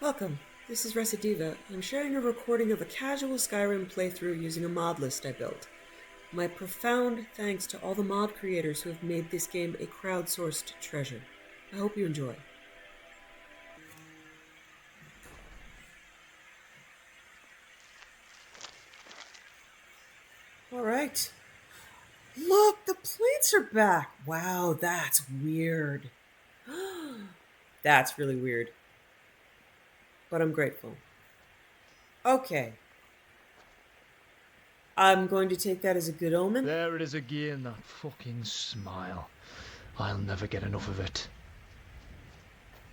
Welcome. This is Recidiva. I'm sharing a recording of a casual Skyrim playthrough using a mod list I built. My profound thanks to all the mod creators who have made this game a crowdsourced treasure. I hope you enjoy. Alright. Look, the plates are back! Wow, that's weird. That's really weird. But I'm grateful. Okay. I'm going to take that as a good omen. There it is again, that fucking smile. I'll never get enough of it.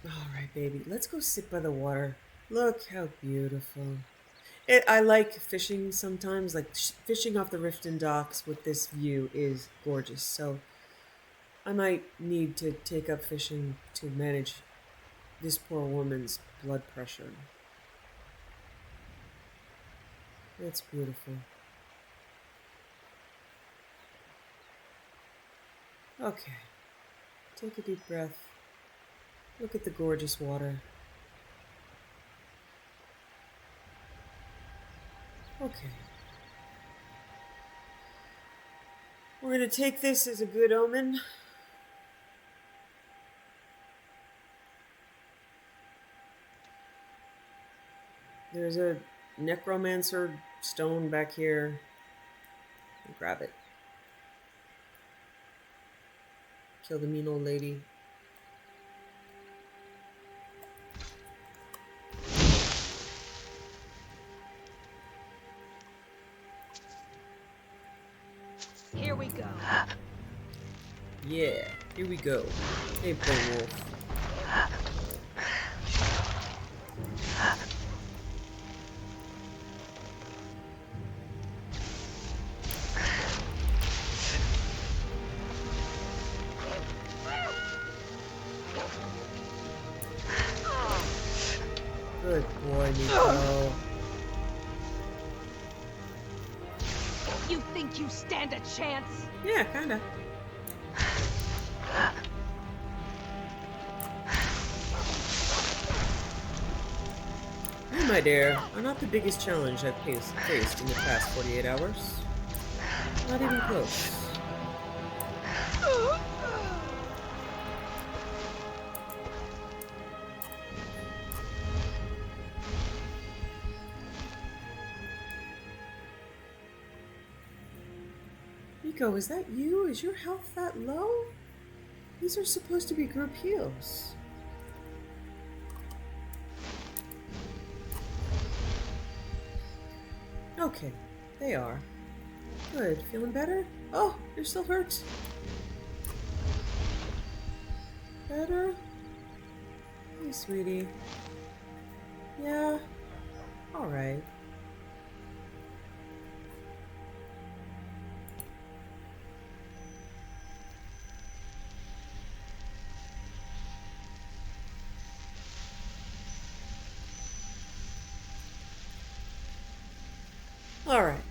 Alright, baby. Let's go sit by the water. Look how beautiful. I like fishing sometimes. Like, fishing off the Riften docks with this view is gorgeous. So, I might need to take up fishing to manage this poor woman's blood pressure. It's beautiful. Okay. Take a deep breath. Look at the gorgeous water. Okay. We're going to take this as a good omen. There's a necromancer stone back here. I'll grab it. Kill the mean old lady. Here we go. Yeah, here we go. Hey, poor wolf. Good boy, Nico. You think you stand a chance? Yeah, kinda. You, my dear, are not the biggest challenge I've faced in the past 48 hours. Not even close. Nico, is that you? Is your health that low? These are supposed to be group heals. Okay, they are. Good. Feeling better? Oh, you're still hurt. Better? Hey, sweetie. Yeah? Alright. Alright.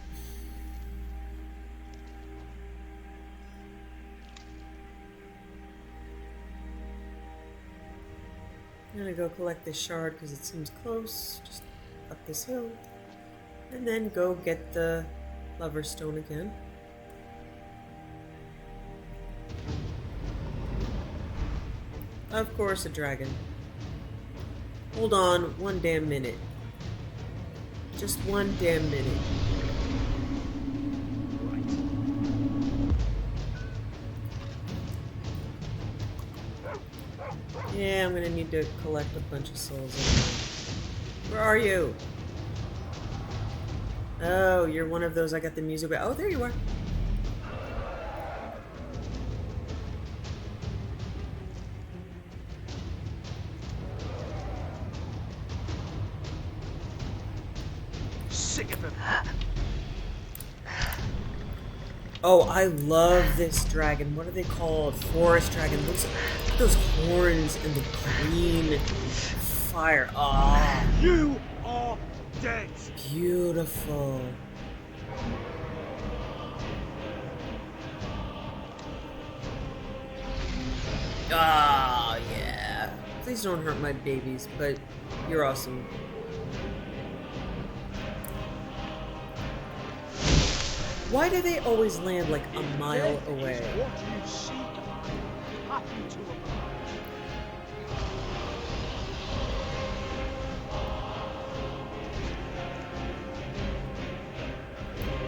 I'm gonna go collect this shard because it seems close, just up this hill. And then go get the lover stone again. Of course, a dragon. Hold on one damn minute. Just one damn minute. Yeah, I'm gonna need to collect a bunch of souls anyway. Where are you? Oh, you're one of those I got the music about. Oh, there you are. Sick of him. Oh, I love this dragon. What are they called? Forest dragon. Those horns and the green fire. Ah, oh, You are dead. beautiful. Ah, yeah. Please don't hurt my babies, but you're awesome. Why do they always land like a mile away? What you seek, happy to oblige.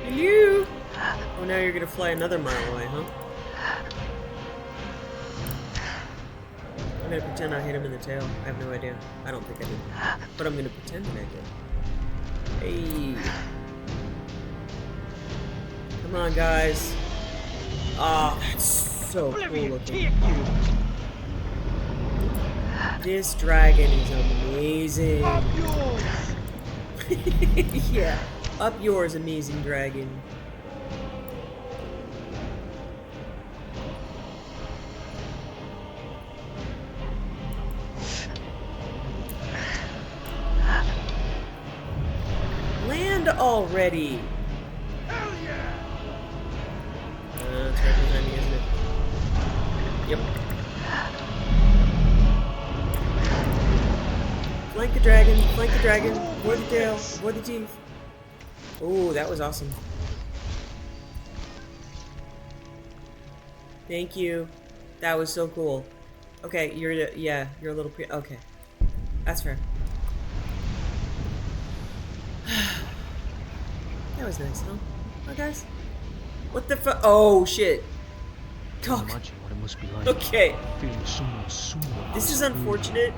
Hello? Oh, now you're gonna fly another mile away, huh? I'm gonna pretend I hit him in the tail. I have no idea. I don't think I did. But I'm gonna pretend that I did. Hey. Come on, guys. Ah, that's so cool looking. This dragon is amazing. Up yours! Yeah. Up yours, amazing dragon. Land already. Hell yeah! It's right behind me, isn't it? Yep. Flank the dragon, flank the dragon. Avoid the tail, avoid the teeth. Oh, that was awesome. Thank you. That was so cool. Okay, you're a little okay. That's fair. That was nice, huh? Oh, guys. What the fuck? Oh, shit. Talk. Imagine what it must be like. Okay. Feeling someone This is unfortunate.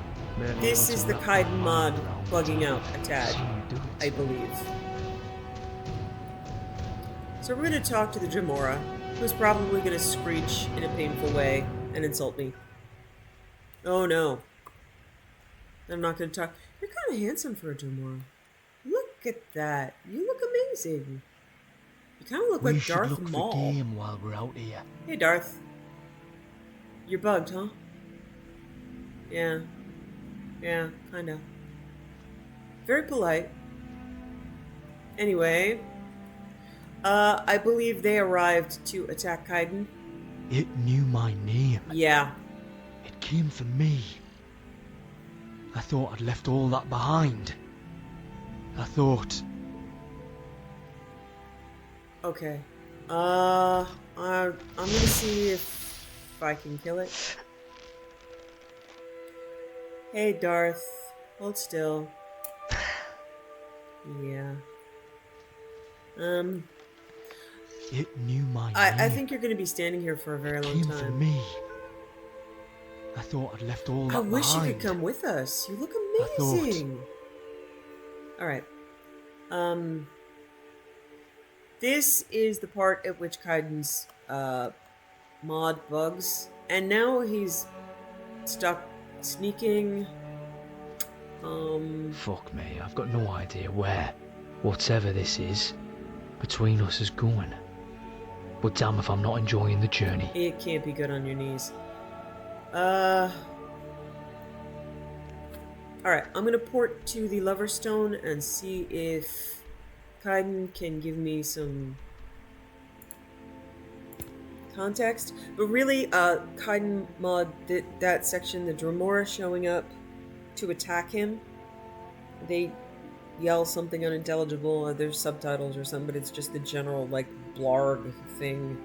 This is the Kaidan mod bugging out a tad, I believe. So we're going to talk to the Dremora, who's probably going to screech in a painful way and insult me. Oh no. I'm not going to talk. You're kind of handsome for a Dremora. Look at that. You look amazing. You kind of look like Darth look Maul. for game while we're out here. Hey, Darth. You're bugged, huh? Yeah. Yeah, kinda. Very polite. Anyway, I believe they arrived to attack Kaidan. It knew my name. Yeah. It came for me. I thought I'd left all that behind. I thought... Okay. I'm gonna see if I can kill it. Hey, Darth. Hold still. Yeah. It knew my name. I think you're gonna be standing here for a very long It came for time. me. I thought I'd left all that I wish you behind. could come with us. You look thought- amazing. Alright. This is the part at which Kaidan's mod bugs. And now he's stuck sneaking. Fuck me, I've got no idea where, whatever this is, between us is going. But damn if I'm not enjoying the journey. It can't be good on your knees. Alright, I'm gonna port to the Lover Stone and see if Kaidan can give me some context. But really, Kaidan mod, that section, the Dremora showing up to attack him, they yell something unintelligible, or there's subtitles or something, but it's just the general, like, blarg thing.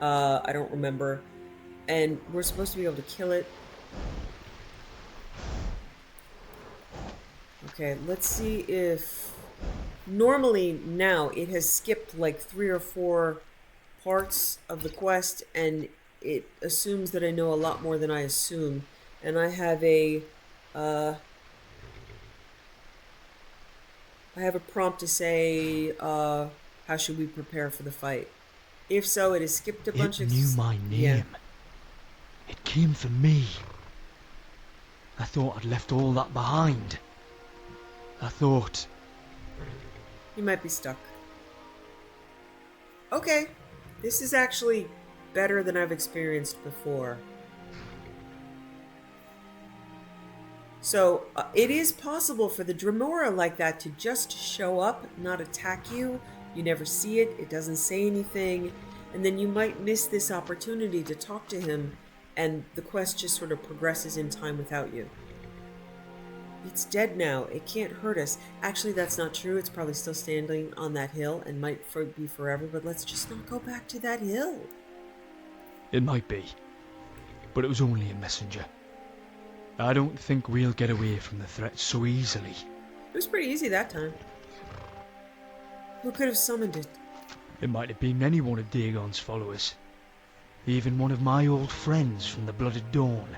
I don't remember. And we're supposed to be able to kill it. Okay, let's see if... Normally, now, it has skipped like 3 or 4 parts of the quest, and it assumes that I know a lot more than I assume. And I have a... I have a prompt to say, how should we prepare for the fight? If so, it has skipped a bunch of... It knew my name. Yeah. It came for me. I thought I'd left all that behind. I thought... You might be stuck. Okay. This is actually better than I've experienced before. So, it is possible for the Dremora like that to just show up, not attack you. You never see it, it doesn't say anything, and then you might miss this opportunity to talk to him, and the quest just sort of progresses in time without you. It's dead now. It can't hurt us. Actually, that's not true. It's probably still standing on that hill and might be forever, but let's just not go back to that hill. It might be, but it was only a messenger. I don't think we'll get away from the threat so easily. It was pretty easy that time. Who could have summoned it? It might have been any one of Dagon's followers. Even one of my old friends from the Blooded Dawn.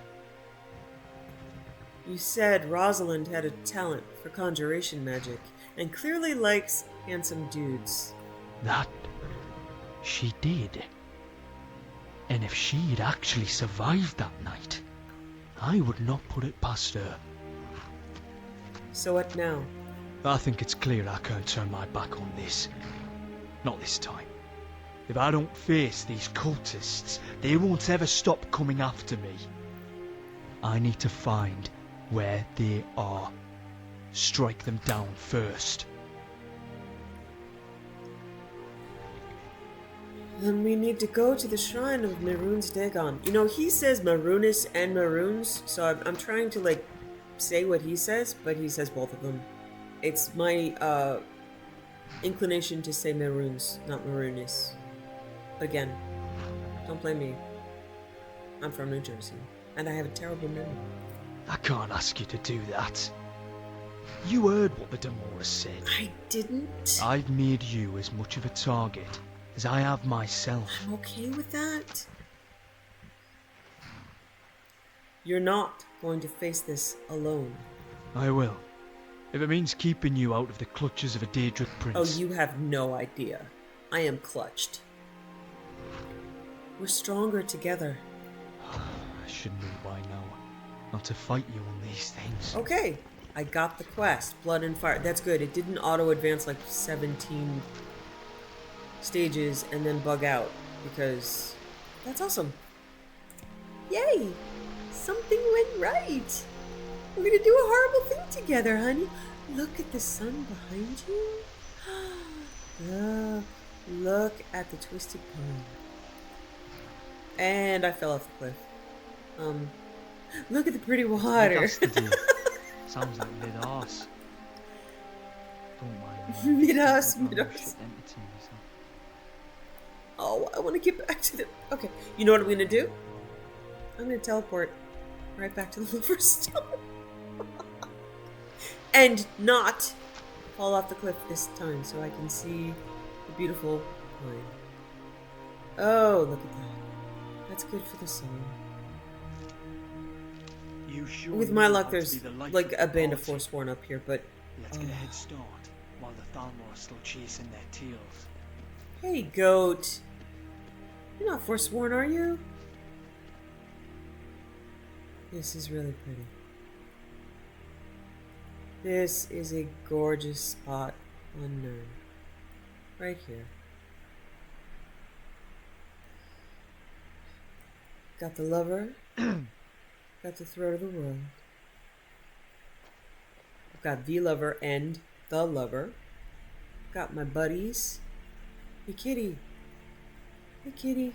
You said Rosalind had a talent for conjuration magic, and clearly likes handsome dudes. That she did. And if she'd actually survived that night, I would not put it past her. So what now? I think it's clear I can't turn my back on this. Not this time. If I don't face these cultists, they won't ever stop coming after me. I need to find where they are. Strike them down first. Then we need to go to the shrine of Maroon's Dagon. You know, he says Maroonus and Maroons, so I'm trying to, like, say what he says, but he says both of them. It's my, inclination to say Maroons, not Maroonus. But again, don't blame me. I'm from New Jersey, and I have a terrible memory. I can't ask you to do that. You heard what the Demora said. I didn't. I've made you as much of a target as I have myself. I'm okay with that. You're not going to face this alone. I will. If it means keeping you out of the clutches of a Daedric prince. Oh, you have no idea. I am clutched. We're stronger together. I should know by now not to fight you on these things. Okay, I got the quest. Blood and Fire. That's good. It didn't auto-advance like 17 stages and then bug out, because that's awesome. Yay! Something went right. We're gonna do a horrible thing together, honey. Look at the sun behind you. Look at the twisted pine. And I fell off the cliff. Look at the pretty water. Sounds like mid-arse. Don't mind. Mid-arse. Oh, I want to get back to the... Okay, you know what I'm going to do? I'm going to teleport right back to the Loverstone. And not fall off the cliff this time so I can see the beautiful pine. Oh, look at that. That's good for the soul. With my luck, there's like a band of Forsworn up here, but... Let's get a head start while the Thalmor are still chasing their tails. Hey, goat. You're not Forsworn, are you? This is really pretty. This is a gorgeous spot on Nirn. Right here. Got the lover. Got the throat of the world. I've got the lover and the lover. Got my buddies. Hey, kitty. Hey, kitty.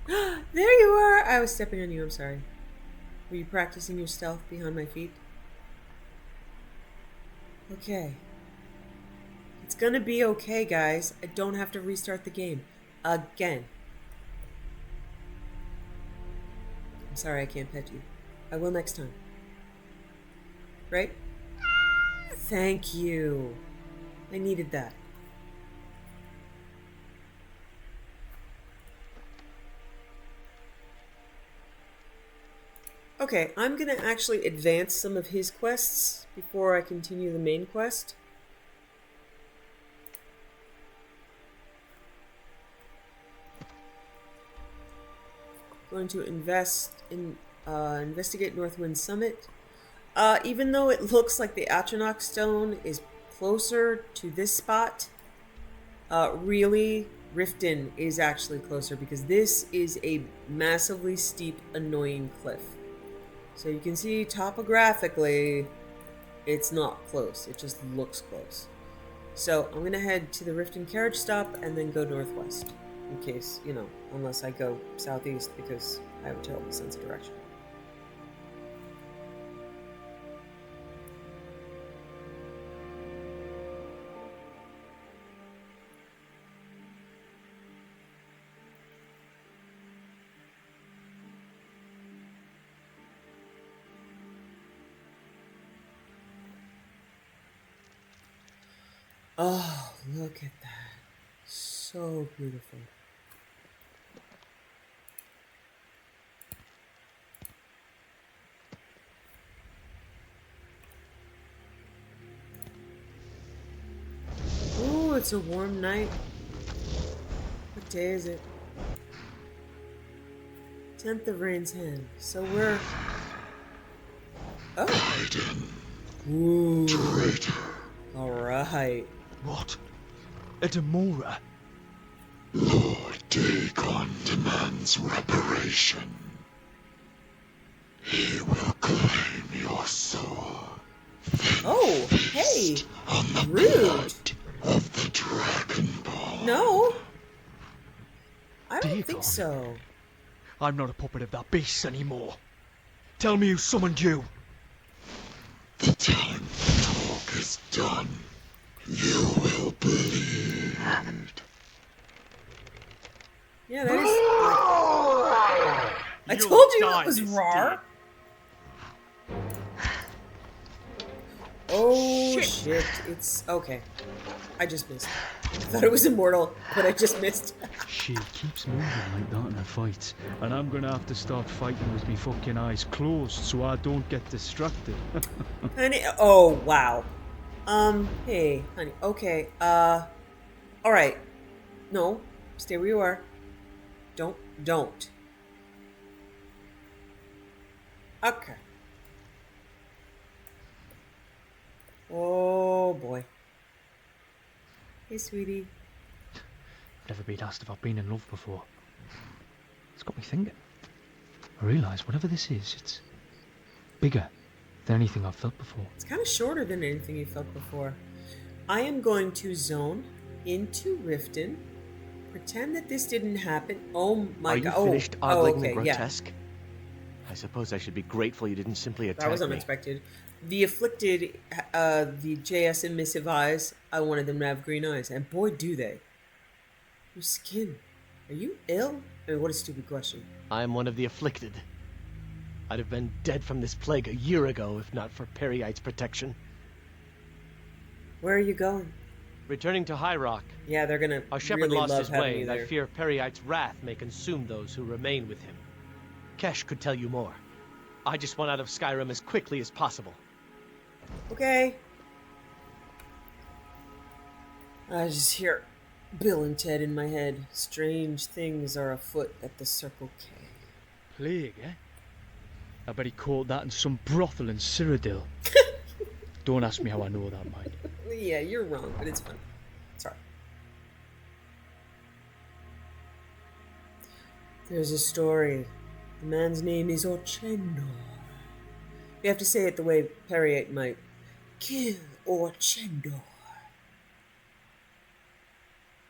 There you are! I was stepping on you, I'm sorry. Were you practicing your stealth behind my feet? Okay. It's gonna be okay, guys. I don't have to restart the game. Again. I'm sorry I can't pet you. I will next time. Right? Thank you. I needed that. Okay, I'm gonna actually advance some of his quests before I continue the main quest. Going to investigate Northwind Summit. Even though it looks like the Atronach Stone is closer to this spot, really, Riften is actually closer because this is a massively steep, annoying cliff. So you can see topographically, it's not close. It just looks close. So I'm going to head to the Riften carriage stop and then go northwest. In case, you know, unless I go southeast because I have a terrible sense of direction. Oh, look at that. So beautiful. Ooh, it's a warm night. What day is it? 10th of Rain's Hand. So we're... Oh. Kaidan, Ooh. traitor. Alright. What? A Demora? Lord Dagon demands reparation. He will claim your soul. Oh, hey. On the Rude. blood of the Dragonborn. No. I don't Dagon? think so. I'm not a puppet of that beast anymore. Tell me who summoned you. The time to talk is done. You will bleed. Yeah, that is... I told you that was raw. Oh, shit. It's... Okay. I just missed. I thought it was immortal, but I just missed. She keeps moving like that in a fight, and I'm gonna have to start fighting with me fucking eyes closed so I don't get distracted. Honey... Oh, wow. Hey, honey. Okay, alright. No. Stay where you are. Don't. Okay. Oh, boy. Hey, sweetie. Never been asked if I've been in love before. It's got me thinking. I realise whatever this is, it's bigger than anything I've felt before. It's kind of shorter than anything you felt before. I am going to zone into Riften. Pretend that this didn't happen. Oh my god. Are you finished oh, ogling okay, the grotesque? I suppose I should be grateful you didn't simply attack That was me. unexpected. The afflicted, the JS and missive eyes, I wanted them to have green eyes. And boy, do they. Your skin. Are you ill? I mean, what a stupid question. I am one of the afflicted. I'd have been dead from this plague a year ago if not for Periite's protection. Where are you going? Returning to High Rock, Yeah, they're gonna our shepherd really lost love his having way, you and I there. fear Periite's wrath may consume those who remain with him. Kesh could tell you more. I just want out of Skyrim as quickly as possible. Okay. I just hear Bill and Ted in my head. Strange things are afoot at the Circle K. Plague, eh? I bet he caught that in some brothel in Cyrodiil. Don't ask me how I know that, mate. Yeah, you're wrong, but it's fun. Sorry. There's a story. The man's name is Orchendor. You have to say it the way Periate might. Kill Orchendor.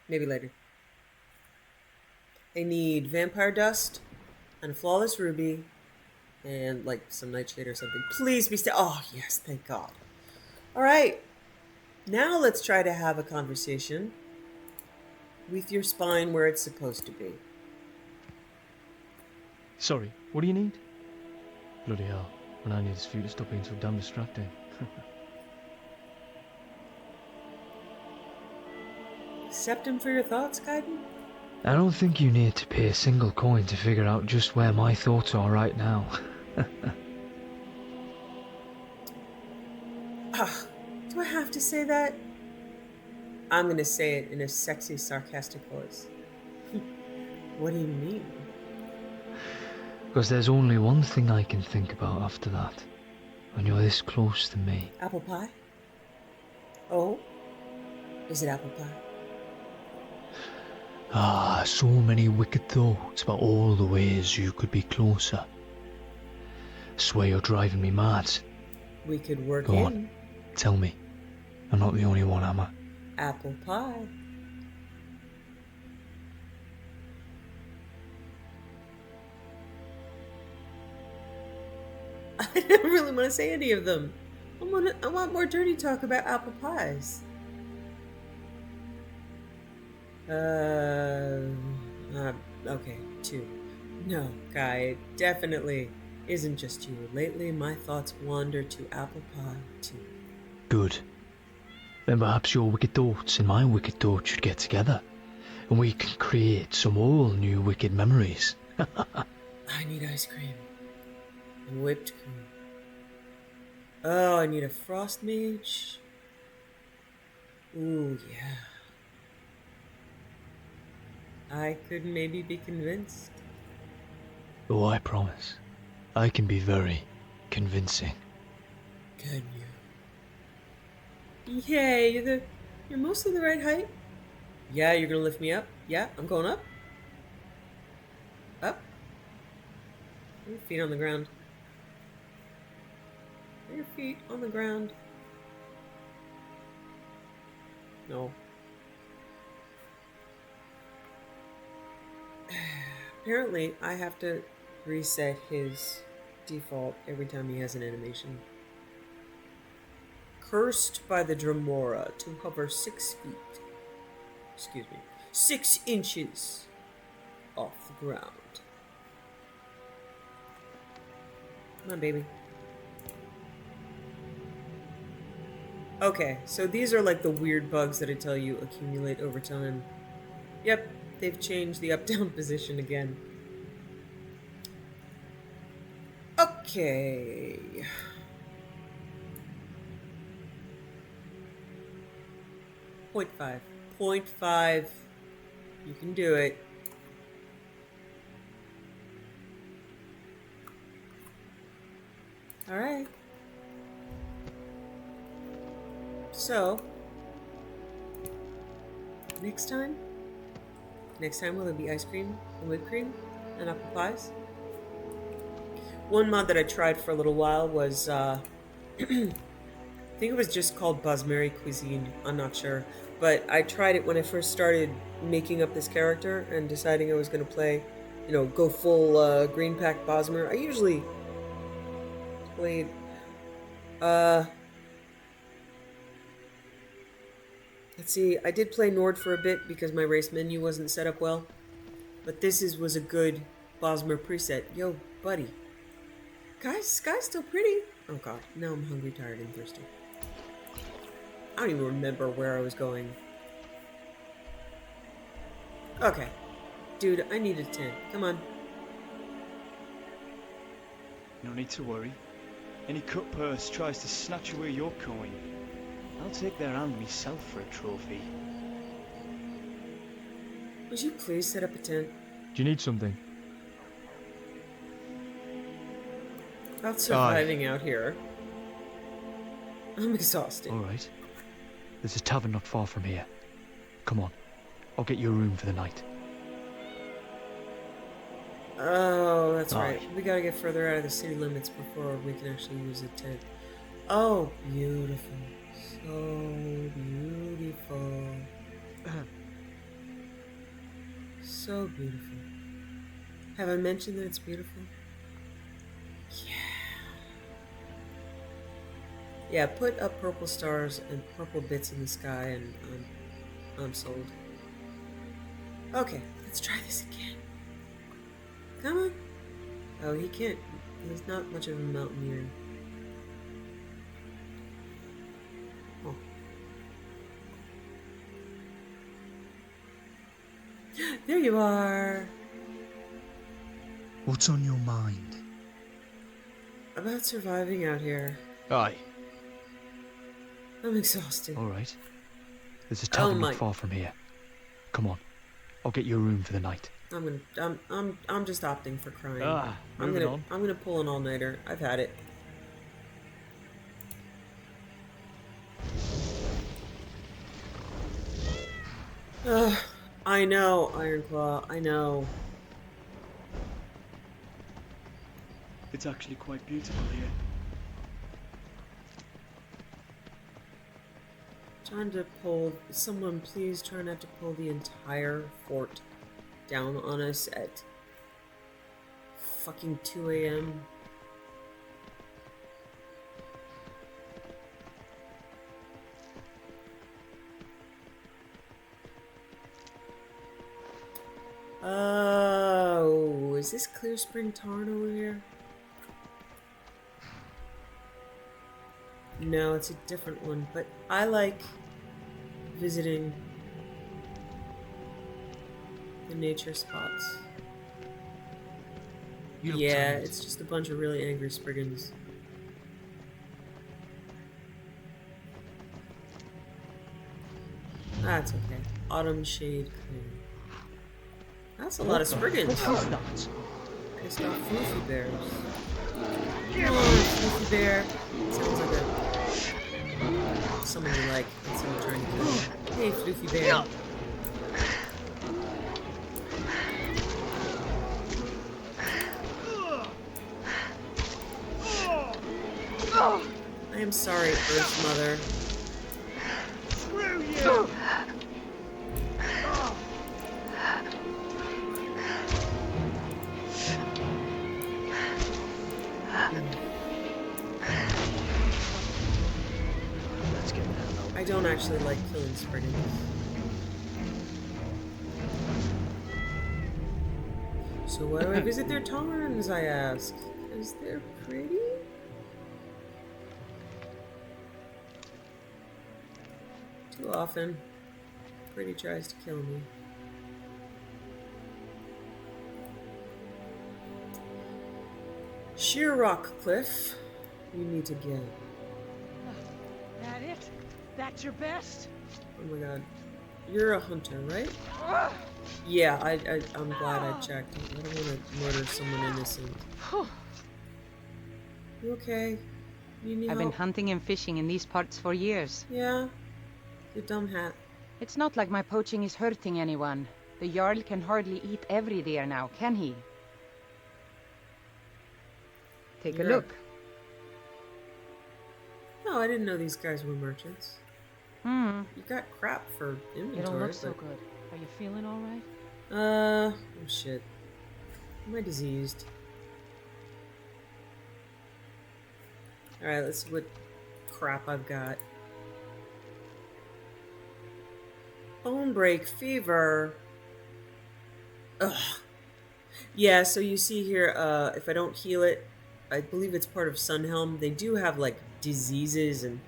Maybe later. They need vampire dust and a flawless ruby and like some nightshade or something. Please be still. Oh, yes, thank God. All right. Now let's try to have a conversation with your spine where it's supposed to be. Sorry, what do you need? Bloody hell, when I need is for you to stop being so damn distracting. Septum for your thoughts, Kaidan? I don't think you need to pay a single coin to figure out just where my thoughts are right now. Do I have to say that? I'm gonna say it in a sexy, sarcastic voice. What do you mean? Because there's only one thing I can think about after that. When you're this close to me. Apple pie? Oh? Is it apple pie? Ah, so many wicked thoughts about all the ways you could be closer. I swear you're driving me mad. We could work Go in on, tell me. I'm not the only one, am I? apple pie. I don't really want to say any of them. I want more dirty talk about apple pies. Okay, 2. No, Guy, it definitely isn't just you. Lately, my thoughts wander to apple pie, too. Good. Then perhaps your wicked thoughts and my wicked thoughts should get together, and we can create some all new wicked memories. I need ice cream. And whipped cream. Oh, I need a frost mage. Ooh, yeah. I could maybe be convinced. Oh, I promise. I can be very convincing. Can you? Yay, you're mostly the right height. Yeah, you're gonna lift me up. Yeah, I'm going up. Up. Put your feet on the ground. Put your feet on the ground. No. Apparently, I have to reset his default every time he has an animation. Cursed by the Dramora to hover 6 feet. Excuse me. 6 inches off the ground. Come on, baby. Okay, so these are like the weird bugs that I tell you accumulate over time. Yep, they've changed the up-down position again. Okay. Point 5. 0.5. You can do it. Alright. So, next time will it be ice cream and whipped cream and apple pies? One mod that I tried for a little while was, I think it was just called Basmati Cuisine, I'm not sure. But I tried it when I first started making up this character and deciding I was going to play, go full green pack Bosmer. I usually played, let's see, I did play Nord for a bit because my race menu wasn't set up well. But this was a good Bosmer preset. Yo, buddy. Guys, sky's still pretty. Oh god, now I'm hungry, tired, and thirsty. I don't even remember where I was going. Okay. Dude, I need a tent. Come on. No need to worry. Any cut purse tries to snatch away your coin, I'll take their hand myself for a trophy. Would you please set up a tent? Do you need something? About surviving out here. I'm exhausted. Alright. There's a tavern not far from here. Come on. I'll get you a room for the night. Oh, that's Aye. right. We gotta get further out of the city limits before we can actually use a tent. Oh, beautiful. So beautiful. So beautiful. Have I mentioned that it's beautiful? Yeah. Yeah, put up purple stars and purple bits in the sky and I'm sold. Okay, let's try this again. Come on. Oh, he can't. He's not much of a mountaineer. Oh. There you are. What's on your mind? About surviving out here. Aye. I'm exhausted. Alright. There's a tavern my- not far from here. Come on. I'll get you a room for the night. I'm just opting for crying. I'm moving on. gonna pull an all-nighter. I've had it. I know, Ironclaw. I know. It's actually quite beautiful here. Trying to pull. Someone please try not to pull the entire fort down on us at fucking 2 a.m. Oh, is this Clear Spring Tarn over here? No, it's a different one, but I like visiting the nature spots. You look Yeah, tired. it's just a bunch of really angry Spriggans. That's okay. Autumn shade clear. That's a lot of Spriggans. What's that? Pissed off floofy bears. Come on, floofy bear. Sounds like someone you like and someone trying to kill you. Hey, floofy bear. I am sorry, Earth Mother. Screw you! Let's get down. I don't actually like killing Spriggans. So why do I visit their taverns, I ask? Because they're pretty? Too often, pretty tries to kill me. Sheer rock cliff. You need to get. That it? That's your best? Oh my god. You're a hunter, right? Yeah, I'm glad I checked. I don't want to murder someone innocent. You okay? You need I've been help? hunting and fishing in these parts for years. Yeah? You dumb hat. It's not like my poaching is hurting anyone. The Jarl can hardly eat every deer now, can he? Take a Yeah. look. No, I didn't know these guys were merchants. Hmm. You got crap for inventory. You don't look so but- good. Are you feeling alright? Oh shit. Am I diseased? Alright, let's see what crap I've got. Bone break fever. Ugh. Yeah, so you see here, if I don't heal it, I believe it's part of Sunhelm. They do have like diseases and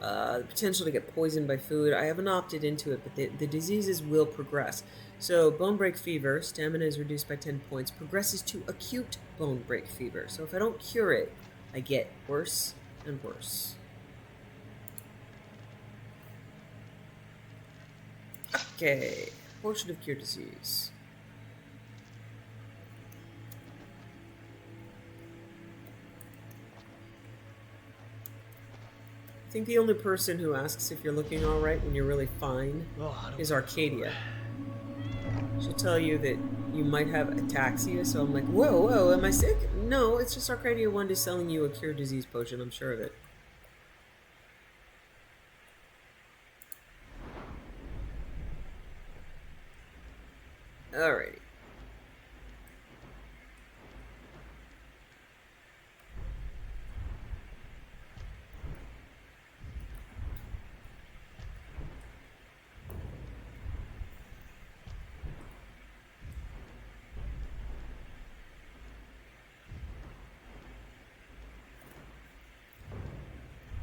the potential to get poisoned by food. I haven't opted into it, but the diseases will progress. So bone break fever, stamina is reduced by 10 points, progresses to acute bone break fever. So if I don't cure it, I get worse and worse. Okay, potion of cure disease. I think the only person who asks if you're looking alright when you're really fine Oh, I don't is Arcadia. She'll tell you that you might have ataxia, so I'm like, whoa, am I sick? No, it's just Arcadia wanted to selling you a cure disease potion, I'm sure of it. Alrighty.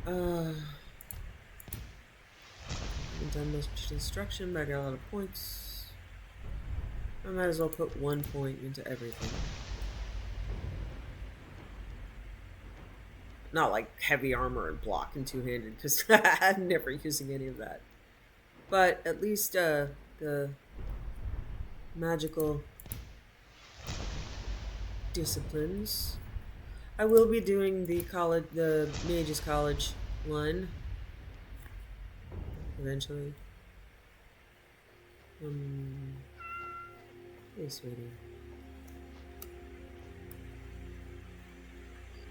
Haven't done much instruction, but I got a lot of points. I might as well put 1 point into everything. Not like heavy armor and block and two-handed, because I'm never using any of that. But at least the magical disciplines. I will be doing the Mage's College one eventually. Hey, sweetie.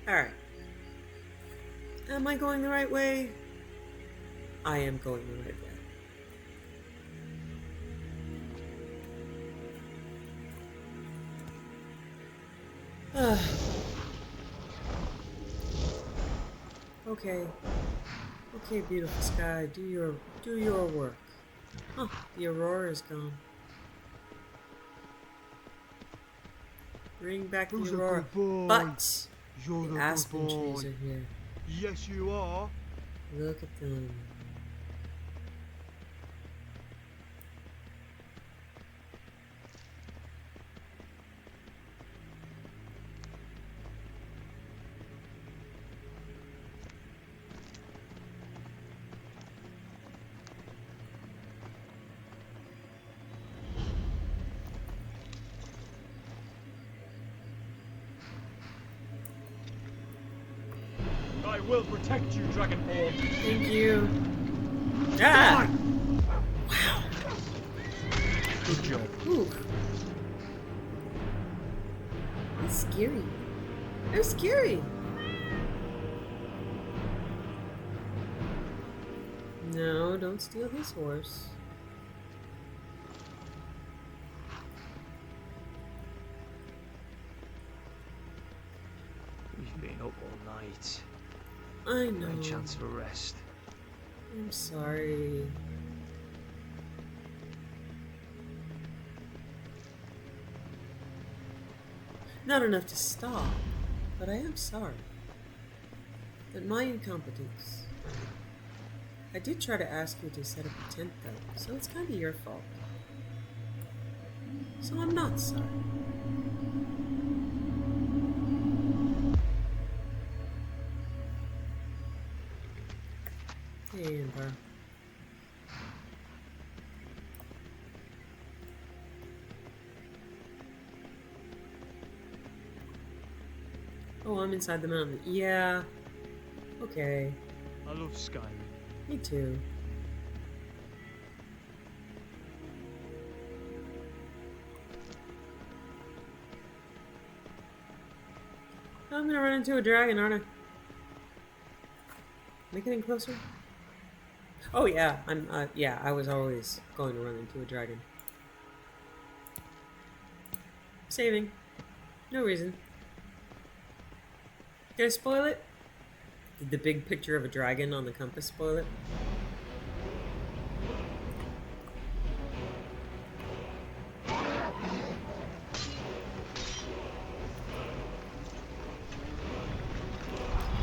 Alright. Am I going the right way? I am going the right way. Okay. Okay, beautiful sky, do your work. Huh, the aurora is gone. Bring back the Who's a aurora. good boy? But You're the the aspen good boy. trees are here. Yes, you are. Look at them. I will protect you, Dragonborn. Thank you. Ah! Good job. Ooh. That's scary. That's scary. No, don't steal his horse. We've been up all night. I know. No chance for rest. I'm sorry. Not enough to stop, but I am sorry. At my incompetence. I did try to ask you to set up a tent though, so it's kind of your fault. So I'm not sorry. Hey, Amber. Oh, I'm inside the mountain. Yeah. Okay. I love Skyrim. Me too. I'm gonna run into a dragon, aren't I? Am I getting closer? Oh yeah, yeah, I was always going to run into a dragon. Saving. No reason. Did I spoil it? Did the big picture of a dragon on the compass spoil it?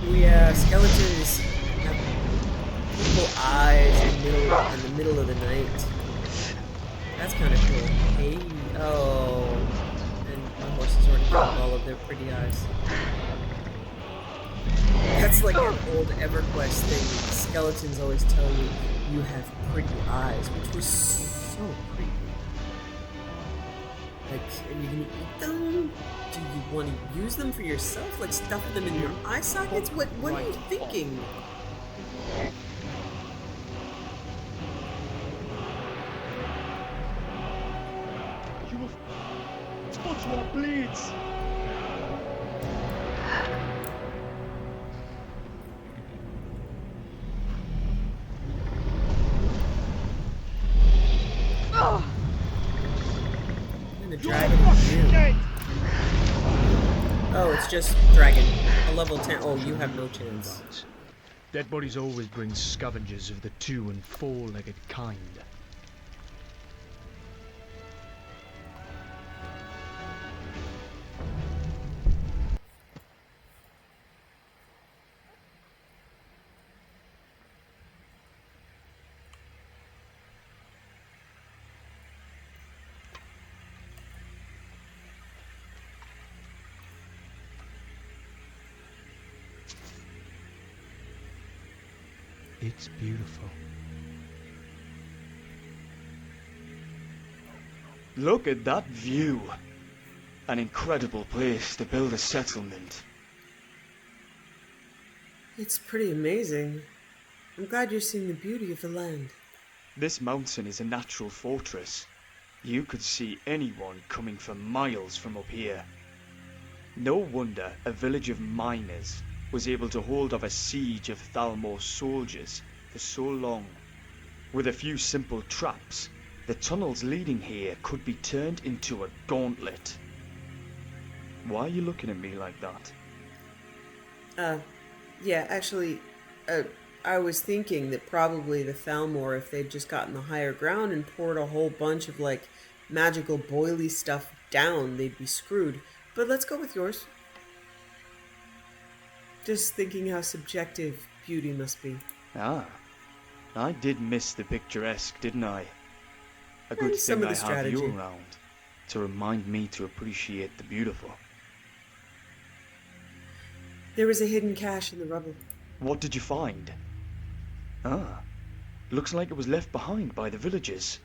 Yeah, skeletons have little eyes in the middle of the night. That's kind of cool. Hey, oh, and my horse has already killed all of their pretty eyes. That's like an old EverQuest thing. Skeletons always tell you you have pretty eyes, which was so creepy. Like, are you gonna eat them? Do you want to use them for yourself? Like, stuff them in your eye sockets? What are you thinking? You will spot more bleeds. The dragon is you. Oh, it's just dragon. A level 10. Oh, you have no chance. Dead bodies always bring scavengers of the 2- and 4-legged kind. It's beautiful. Look at that view. An incredible place to build a settlement. It's pretty amazing. I'm glad you're seeing the beauty of the land. This mountain is a natural fortress. You could see anyone coming for miles from up here. No wonder a village of miners was able to hold off a siege of Thalmor's soldiers for so long. With a few simple traps, the tunnels leading here could be turned into a gauntlet. Why are you looking at me like that? Yeah, actually, I was thinking that probably the Thalmor, if they'd just gotten the higher ground and poured a whole bunch of, like, magical boily stuff down, they'd be screwed. But let's go with yours. Just thinking how subjective beauty must be. Ah, I did miss the picturesque, didn't I? A good some thing of the I have you strategy. around to remind me to appreciate the beautiful. There was a hidden cache in the rubble. What did you find? Ah, looks like it was left behind by the villagers.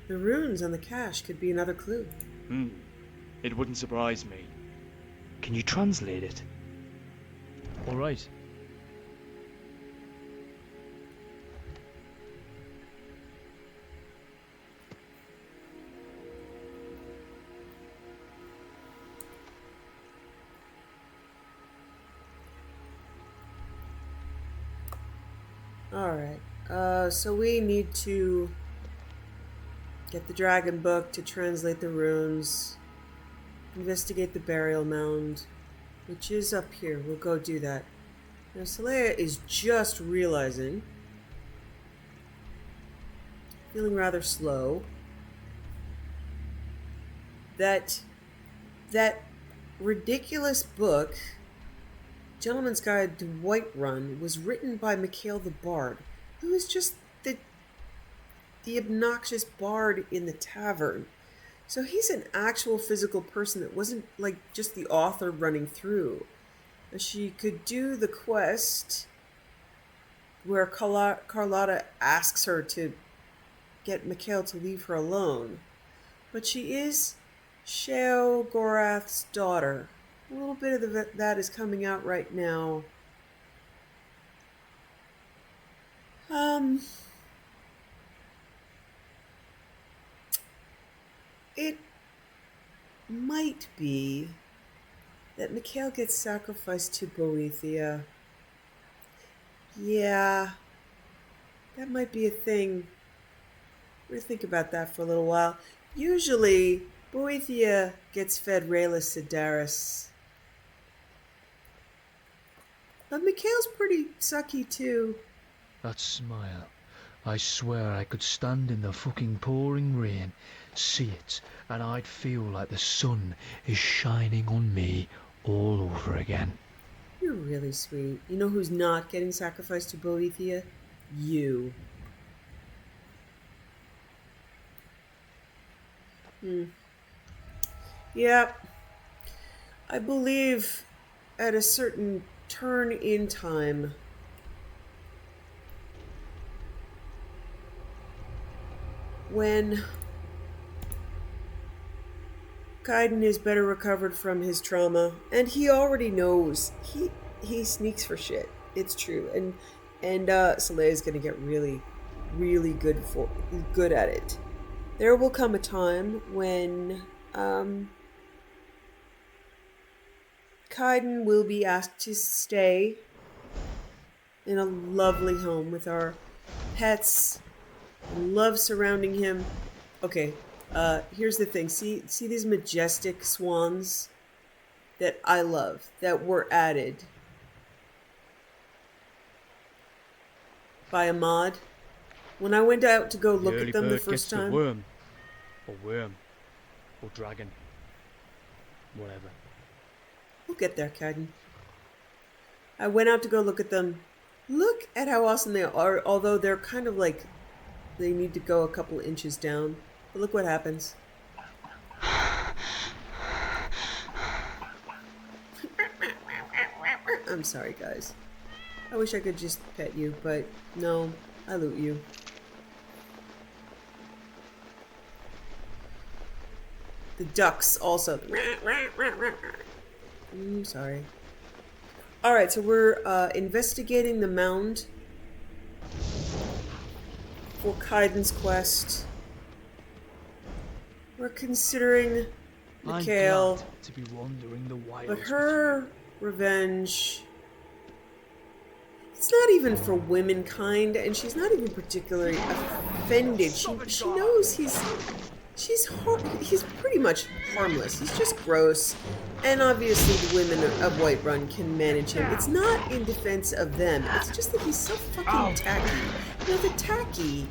The runes on the cache could be another clue. It wouldn't surprise me. Can you translate it? All right. Alright. So we need to get the dragon book to translate the runes, investigate the burial mound, which is up here. We'll go do that. Now, Saleya is just realizing, feeling rather slow, that ridiculous book, Gentleman's Guide to Whiterun, was written by Mikhail the Bard, who is just the obnoxious bard in the tavern. So he's an actual physical person that wasn't like just the author running through. She could do the quest where Carlotta asks her to get Mikhail to leave her alone. But she is Shao Gorath's daughter. A little bit of that is coming out right now. It might be that Mikhail gets sacrificed to Boethia. Yeah, that might be a thing. We're gonna think about that for a little while. Usually, Boethia gets fed Rayla Sedaris. But Mikhail's pretty sucky too. That smile. I swear I could stand in the fucking pouring rain, see it, and I'd feel like the sun is shining on me all over again. You're really sweet. You know who's not getting sacrificed to Boethia? You. Yep. I believe at a certain turn in time, when Kaidan is better recovered from his trauma, and he already knows he sneaks for shit. It's true, and Saleya is going to get really, really good at it. There will come a time when Kaidan will be asked to stay in a lovely home with our pets. Love surrounding him. Okay, here's the thing. See these majestic swans that I love, that were added by a mod? When I went out to go look at them the first time... worm. Or worm. Or dragon. Whatever. We'll get there, Kaidan. I went out to go look at them. Look at how awesome they are, although they're kind of like... They need to go a couple inches down. But look what happens. I'm sorry, guys. I wish I could just pet you, but no, I loot you. The ducks also. Sorry. Alright, so we're investigating the mound for Kaidan's quest. We're considering Mikhail, I'm glad to be wandering the wilds, but her revenge, it's not even for womankind, and she's not even particularly offended. She knows he's pretty much harmless. He's just gross, and obviously the women of Whiterun can manage him. It's not in defense of them. It's just that he's so fucking tacky. You know, the tacky.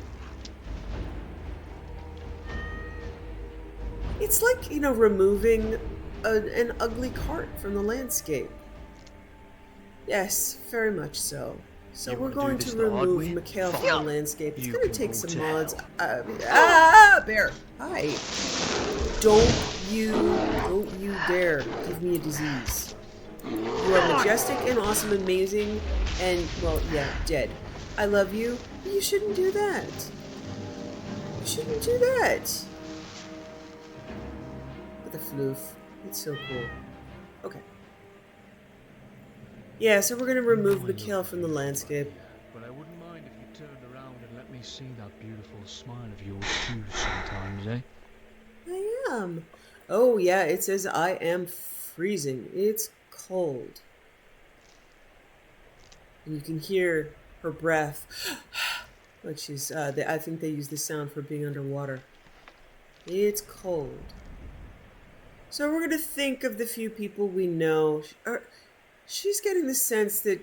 It's like, you know, removing an ugly cart from the landscape. Yes, very much so. So we're going to remove Mikhail from the landscape. It's going to take some mods. Bear. Hi. Don't you dare give me a disease. You are majestic and awesome, amazing, and, well, yeah, dead. I love you, but you shouldn't do that. You shouldn't do that. With a floof. It's so cool. Okay. Yeah, so we're gonna remove My Mikhail from the lovely landscape. But I wouldn't mind if you turned around and let me see that beautiful smile of yours too sometimes, eh? I am. Oh, yeah, it says I am freezing. It's cold. And you can hear her breath. Like she's, I think they use this sound for being underwater. It's cold. So we're going to think of the few people we know. She's getting the sense that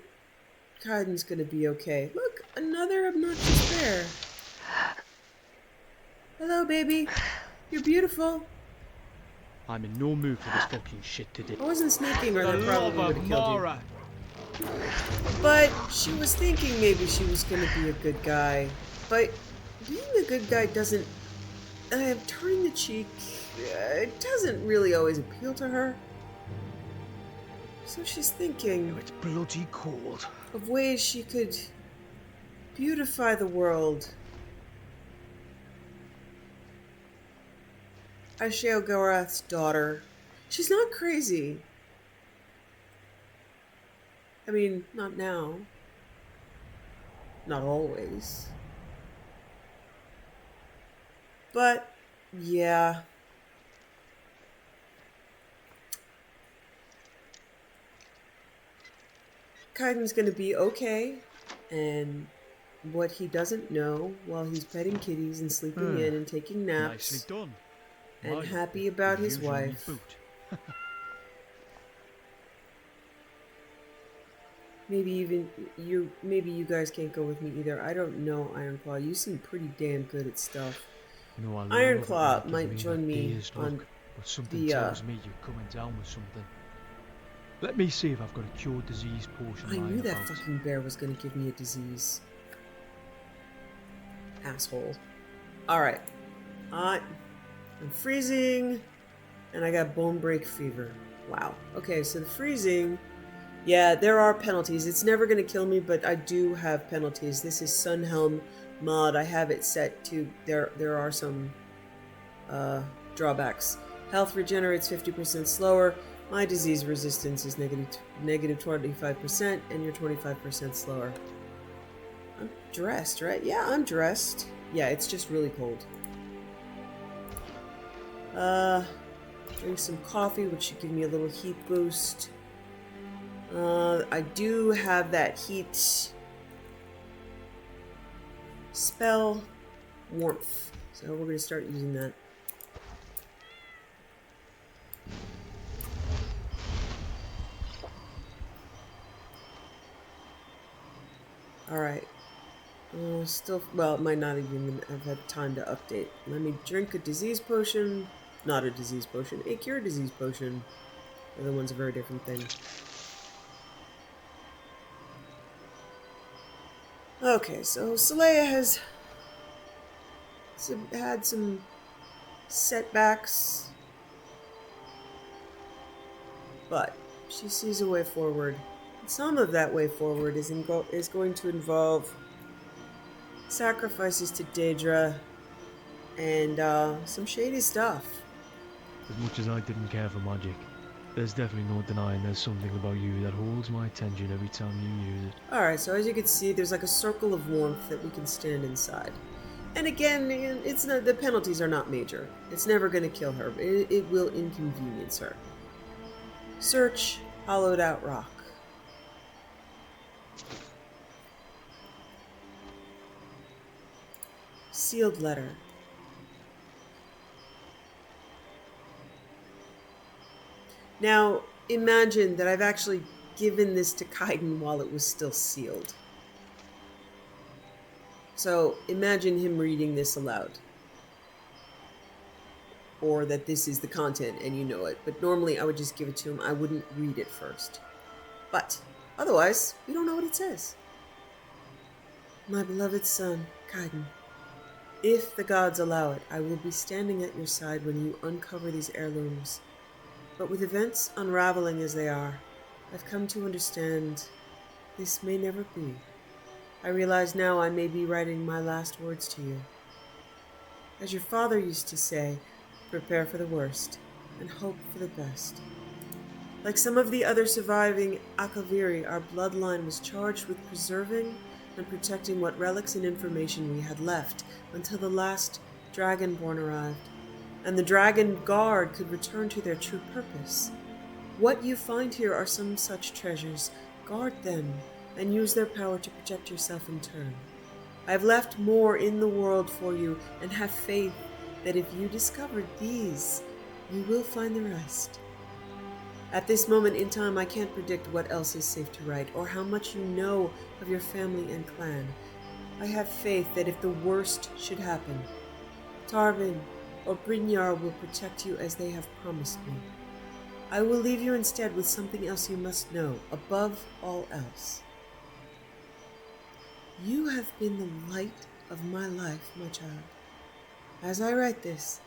Kaidan's going to be okay. Look, another obnoxious bear. Hello, baby. You're beautiful. I'm in no mood for this fucking shit today. I wasn't sneaking or For they the probably love would of have killed you. Mara. But she was thinking maybe she was going to be a good guy. But being a good guy doesn't... turning the cheek... it doesn't really always appeal to her. So she's thinking It's bloody cold. of ways she could beautify the world. Asheo Gorath's daughter. She's not crazy. I mean, not now. Not always. But, yeah. Kaidan's gonna be okay, and what he doesn't know while he's petting kitties and sleeping in and taking naps Nicely done. and My happy about his usually wife. boot. Maybe you guys can't go with me either. I don't know, Ironclaw. You seem pretty damn good at stuff. No, I love Ironclaw it when might you give join me me that dazed on look, but something the, tells me you're coming down with something. Let me see if I've got a cure disease potion I lying knew that about. fucking bear was gonna give me a disease. Asshole. Alright. I'm freezing, and I got bone break fever. Wow. Okay, so the freezing... Yeah, there are penalties. It's never going to kill me, but I do have penalties. This is Sunhelm mod. I have it set to... There are some drawbacks. Health regenerates 50% slower. My disease resistance is negative 25%, and you're 25% slower. I'm dressed, right? Yeah, I'm dressed. Yeah, it's just really cold. Drink some coffee, which should give me a little heat boost. I do have that heat spell warmth, so we're going to start using that. Alright. Still, well, it might not even have had time to update. Let me drink a disease potion. Not a disease potion, a cure disease potion. The other one's a very different thing. Okay, so Saleya has had some setbacks, but she sees a way forward. Some of that way forward is going to involve sacrifices to Daedra and some shady stuff. As much as I didn't care for magic, there's definitely no denying there's something about you that holds my attention every time you use it. Alright, so as you can see, there's like a circle of warmth that we can stand inside. And again, it's not, the penalties are not major. It's never going to kill her, but it will inconvenience her. Search hollowed out rock. Sealed letter. Now, imagine that I've actually given this to Kaidan while it was still sealed. So, imagine him reading this aloud. Or that this is the content and you know it. But normally I would just give it to him. I wouldn't read it first. But, otherwise, we don't know what it says. My beloved son, Kaidan. If the gods allow it, I will be standing at your side when you uncover these heirlooms. But with events unraveling as they are, I've come to understand this may never be. I realize now I may be writing my last words to you. As your father used to say, prepare for the worst and hope for the best. Like some of the other surviving Akaviri, our bloodline was charged with preserving and protecting what relics and information we had left until the last Dragonborn arrived, and the Dragon Guard could return to their true purpose. What you find here are some such treasures. Guard them, and use their power to protect yourself in turn. I have left more in the world for you, and have faith that if you discovered these, you will find the rest. At this moment in time, I can't predict what else is safe to write, or how much you know of your family and clan. I have faith that if the worst should happen, Tarvin or Brynjar will protect you as they have promised me. I will leave you instead with something else you must know, above all else. You have been the light of my life, my child. As I write this,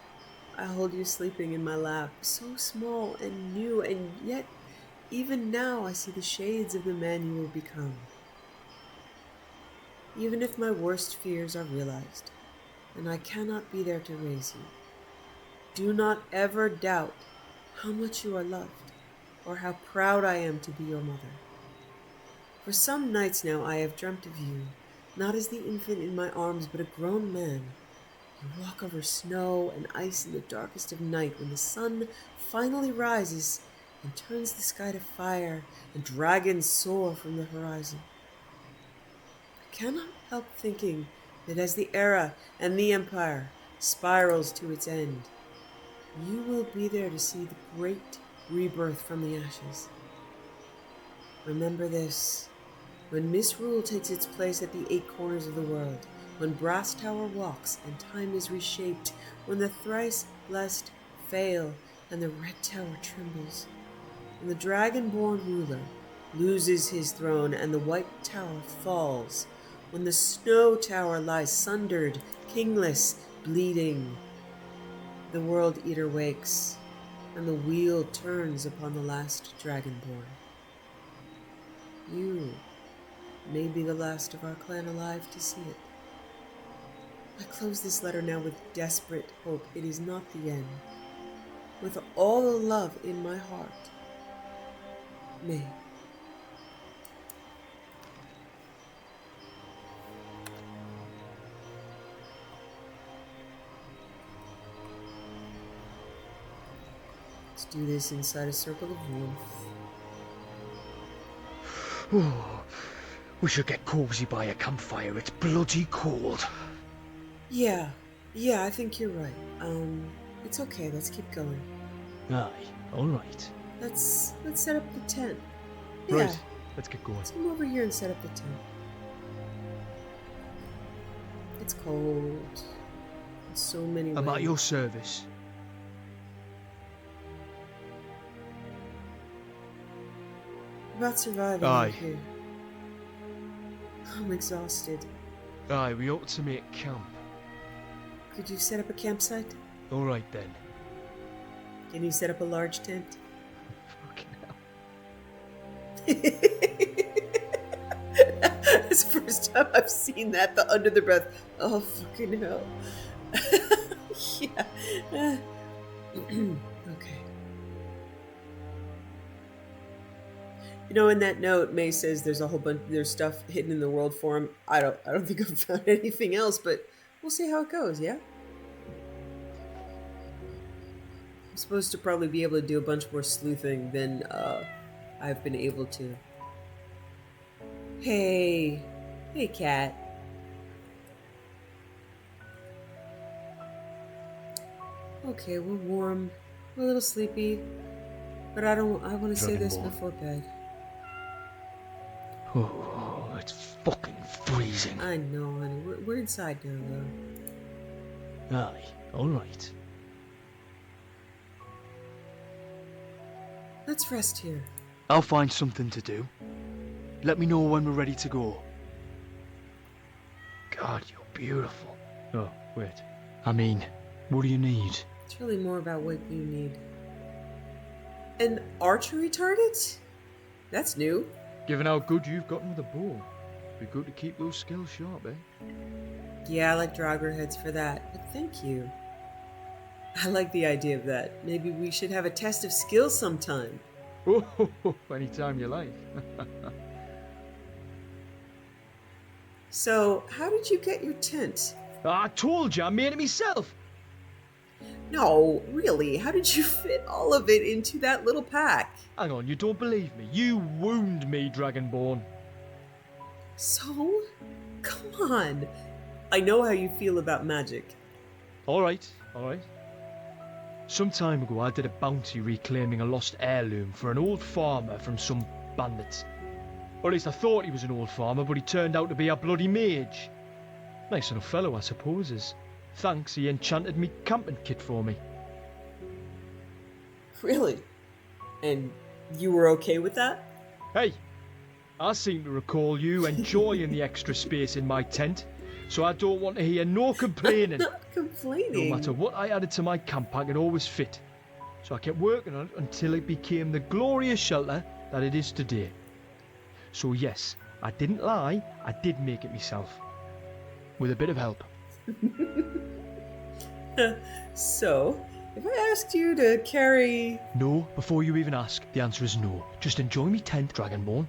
I hold you sleeping in my lap, so small and new, and yet, even now I see the shades of the man you will become. Even if my worst fears are realized, and I cannot be there to raise you, do not ever doubt how much you are loved, or how proud I am to be your mother. For some nights now I have dreamt of you, not as the infant in my arms, but a grown man. You walk over snow and ice in the darkest of night when the sun finally rises and turns the sky to fire and dragons soar from the horizon. I cannot help thinking that as the era and the empire spirals to its end, you will be there to see the great rebirth from the ashes. Remember this: when misrule takes its place at the 8 corners of the world, when Brass Tower walks and time is reshaped, when the thrice blessed fail and the Red Tower trembles, when the Dragonborn ruler loses his throne and the White Tower falls, when the Snow Tower lies sundered, kingless, bleeding, the World Eater wakes, and the wheel turns upon the last Dragonborn. You may be the last of our clan alive to see it. I close this letter now with desperate hope it is not the end. With all the love in my heart, May. Let's do this inside a circle of warmth. Oh, we should get cozy by a campfire. It's bloody cold. Yeah, I think you're right. It's okay, let's keep going. Aye, all right. Let's set up the tent. Yeah, Right, let's get going. let's come over here and set up the tent. It's cold. In so many ways. I'm at your service. About surviving Aye. out here. I'm exhausted. Aye, we ought to make camp. Could you set up a campsite? All right then. Can you set up a large tent? Fucking hell. It's the first time I've seen that, the under the breath. Oh, fucking hell. Yeah. Okay. You know, in that note, May says there's a whole bunch, there's stuff hidden in the world for him. I don't think I've found anything else, but we'll see how it goes, yeah? I'm supposed to probably be able to do a bunch more sleuthing than I've been able to. Hey, cat. Okay, we're warm. We're a little sleepy, but I want to say this Dragonborn. before bed. Oh, it's fucking freezing. I know, honey. We're inside now, though. Aye, all right. Let's rest here. I'll find something to do. Let me know when we're ready to go. God, you're beautiful. Oh, wait. I mean, what do you need? It's really more about what you need. An archery target? That's new. Given how good you've gotten with a bow, be good to keep those skills sharp, eh? Yeah, I like Draugr heads for that, but thank you. I like the idea of that. Maybe we should have a test of skill sometime. Oh, anytime you like. So, how did you get your tent? I told you I made it myself. No, really, how did you fit all of it into that little pack? Hang on, you don't believe me? You wound me, Dragonborn. So? Come on. I know how you feel about magic. Alright. Some time ago I did a bounty reclaiming a lost heirloom for an old farmer from some bandits. Or at least I thought he was an old farmer, but he turned out to be a bloody mage. Nice enough fellow, I suppose. Thanks, he enchanted me camping kit for me. Really? And you were okay with that? Hey, I seem to recall you enjoying the extra space in my tent, so I don't want to hear no complaining. I'm not complaining. No matter what I added to my camp pack, it always fit. So I kept working on it until it became the glorious shelter that it is today. So yes, I didn't lie, I did make it myself. With a bit of help. So, if I asked you to carry... No, before you even ask, the answer is no. Just enjoy me tent, Dragonborn.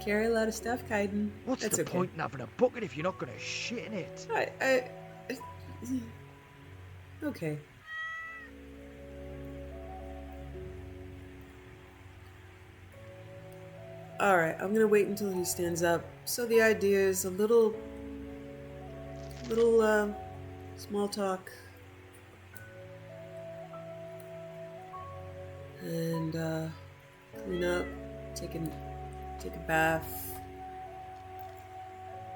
Carry a lot of stuff, Kaidan. What's That's the okay. point in having a bucket if you're not going to shit in it? Okay. Alright, I'm gonna wait until he stands up. So the idea is a little small talk. And, clean up, take a bath,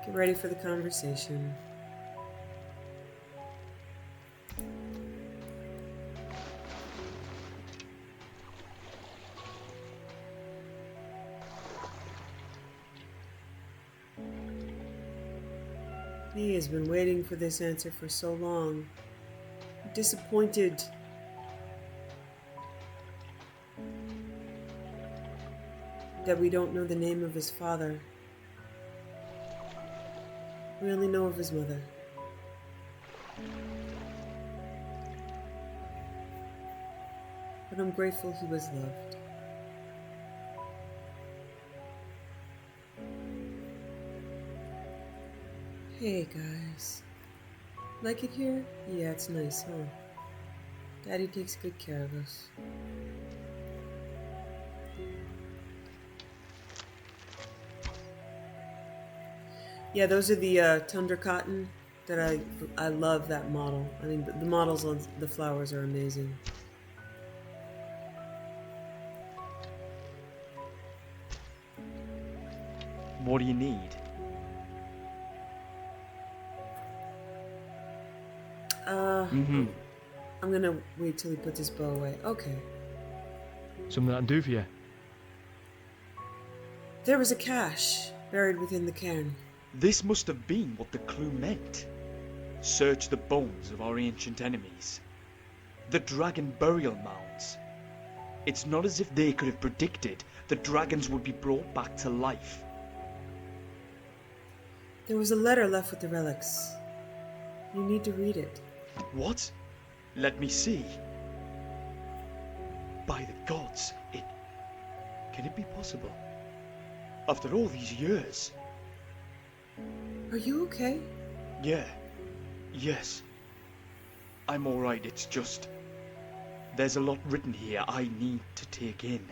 get ready for the conversation. He has been waiting for this answer for so long. I'm disappointed. That we don't know the name of his father. We only know of his mother. But I'm grateful he was loved. Hey guys. Like it here? Yeah, it's nice, huh? Daddy takes good care of us. Yeah, those are the tundra cotton that I love that model. I mean, the models on the flowers are amazing. What do you need? I'm gonna wait till he puts his bow away. Okay. Something I can do for you. There was a cache buried within the cairn. This must have been what the clue meant. Search the bones of our ancient enemies. The dragon burial mounds. It's not as if they could have predicted that dragons would be brought back to life. There was a letter left with the relics. You need to read it. What? Let me see. By the gods, can it be possible? After all these years? Are you okay? Yes. I'm alright, it's just... There's a lot written here I need to take in.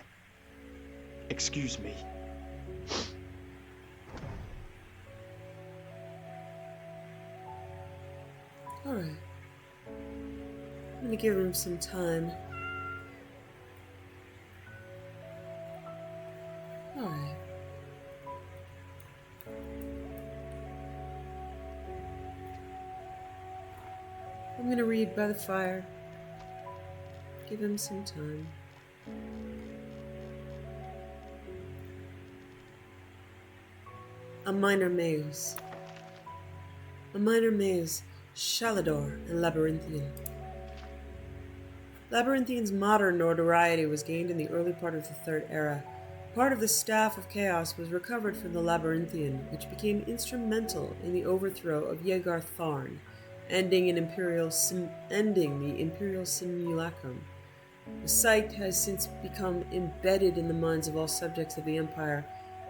Excuse me. Alright. I'm gonna give him some time. Alright. I'm gonna read by the fire. Give him some time. A minor maze. A minor maze, Shalador and Labyrinthian. Labyrinthian's modern notoriety was gained in the early part of the Third Era. Part of the Staff of Chaos was recovered from the Labyrinthian, which became instrumental in the overthrow of Yegar Tharn, ending the Imperial Simulacrum. The site has since become embedded in the minds of all subjects of the Empire,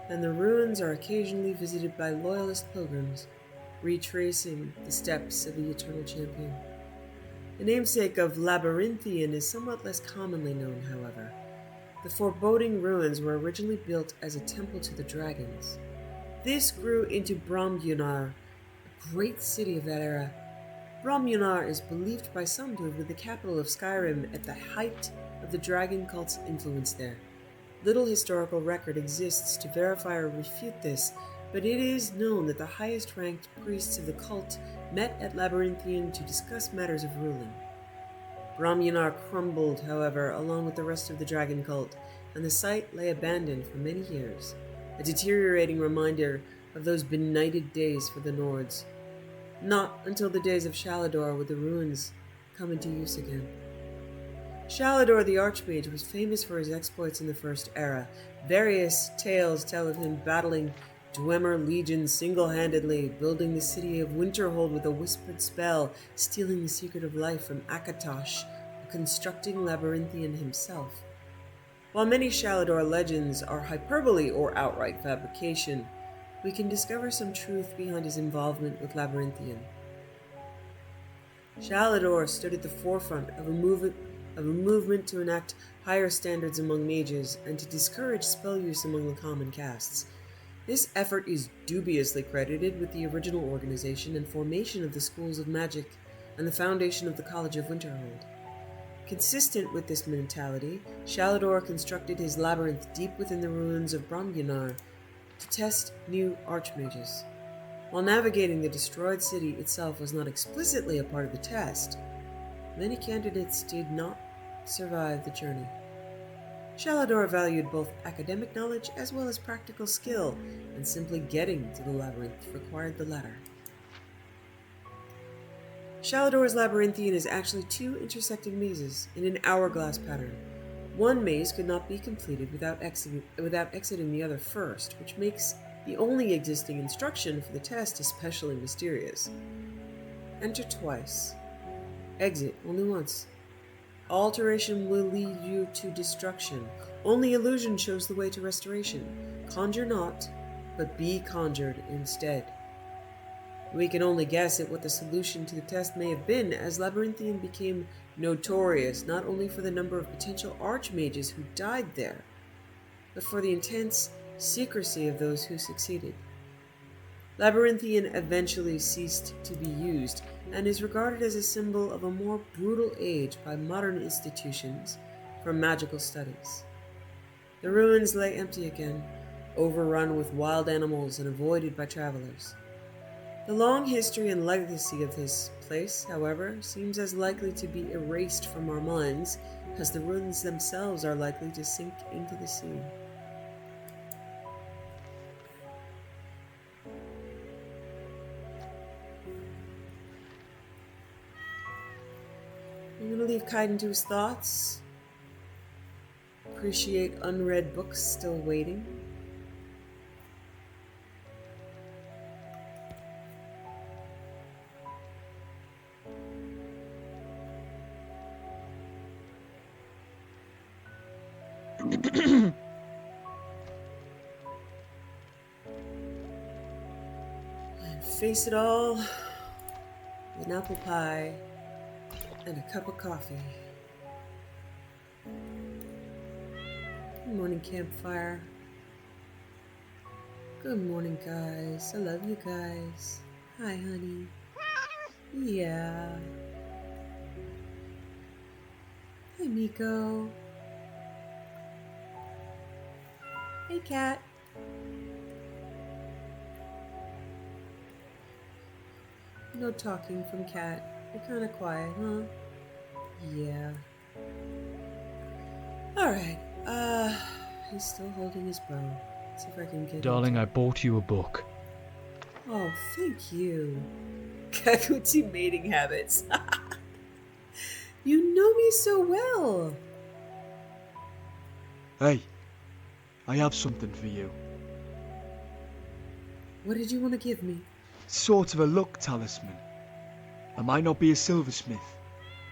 and the ruins are occasionally visited by loyalist pilgrims, retracing the steps of the Eternal Champion. The namesake of Labyrinthian is somewhat less commonly known, however. The foreboding ruins were originally built as a temple to the dragons. This grew into Bromjunar, a great city of that era. Bromjunar is believed by some to have been the capital of Skyrim at the height of the dragon cult's influence there. Little historical record exists to verify or refute this, but it is known that the highest-ranked priests of the cult met at Labyrinthian to discuss matters of ruling. Bromjunar crumbled, however, along with the rest of the dragon cult, and the site lay abandoned for many years, a deteriorating reminder of those benighted days for the Nords. Not until the days of Shalador would the ruins come into use again. Shalador the Archmage was famous for his exploits in the First Era. Various tales tell of him battling Dwemer legions single-handedly, building the city of Winterhold with a whispered spell, stealing the secret of life from Akatosh, or constructing Labyrinthian himself. While many Shalador legends are hyperbole or outright fabrication, we can discover some truth behind his involvement with Labyrinthian. Shalador stood at the forefront of a movement to enact higher standards among mages and to discourage spell use among the common castes. This effort is dubiously credited with the original organization and formation of the schools of magic and the foundation of the College of Winterhold. Consistent with this mentality, Shalador constructed his labyrinth deep within the ruins of Bromjunar to test new archmages. While navigating the destroyed city itself was not explicitly a part of the test, many candidates did not survive the journey. Shalador valued both academic knowledge as well as practical skill, and simply getting to the labyrinth required the latter. Shalador's Labyrinthian is actually two intersecting mazes in an hourglass pattern. One maze could not be completed without exiting the other first, which makes the only existing instruction for the test especially mysterious. Enter twice. Exit only once. Alteration will lead you to destruction. Only illusion shows the way to restoration. Conjure not, but be conjured instead. We can only guess at what the solution to the test may have been, as Labyrinthian became notorious not only for the number of potential archmages who died there, but for the intense secrecy of those who succeeded. Labyrinthian eventually ceased to be used, and is regarded as a symbol of a more brutal age by modern institutions for magical studies. The ruins lay empty again, overrun with wild animals and avoided by travelers. The long history and legacy of this place, however, seems as likely to be erased from our minds as the ruins themselves are likely to sink into the sea. I'm going to leave Kaidan to his thoughts. Appreciate unread books still waiting. And face it all with an apple pie and a cup of coffee. Good morning, campfire. Good morning, guys. I love you guys. Hi, honey. Yeah. Hi, Miko. Hey, cat. No talking from cat. You're kind of quiet, huh? Yeah. Alright, he's still holding his bow. Let's see if I can get Darling, I bought you a book. Oh, thank you. Kakuti mating habits. You know me so well. Hey, I have something for you. What did you want to give me? Sort of a luck talisman. I might not be a silversmith,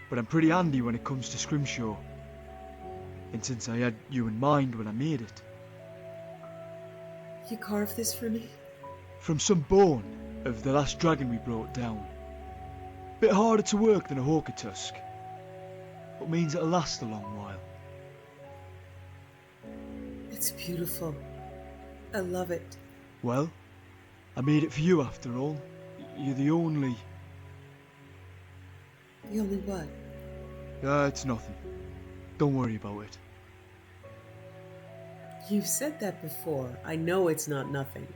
but I'm pretty handy when it comes to scrimshaw. And since I had you in mind when I made it. You carved this for me? From some bone of the last dragon we brought down. Bit harder to work than a hawker tusk, but means it'll last a long while. It's beautiful. I love it. Well, I made it for you after all. You're the only... The only what? It's nothing. Don't worry about it. You've said that before. I know it's not nothing.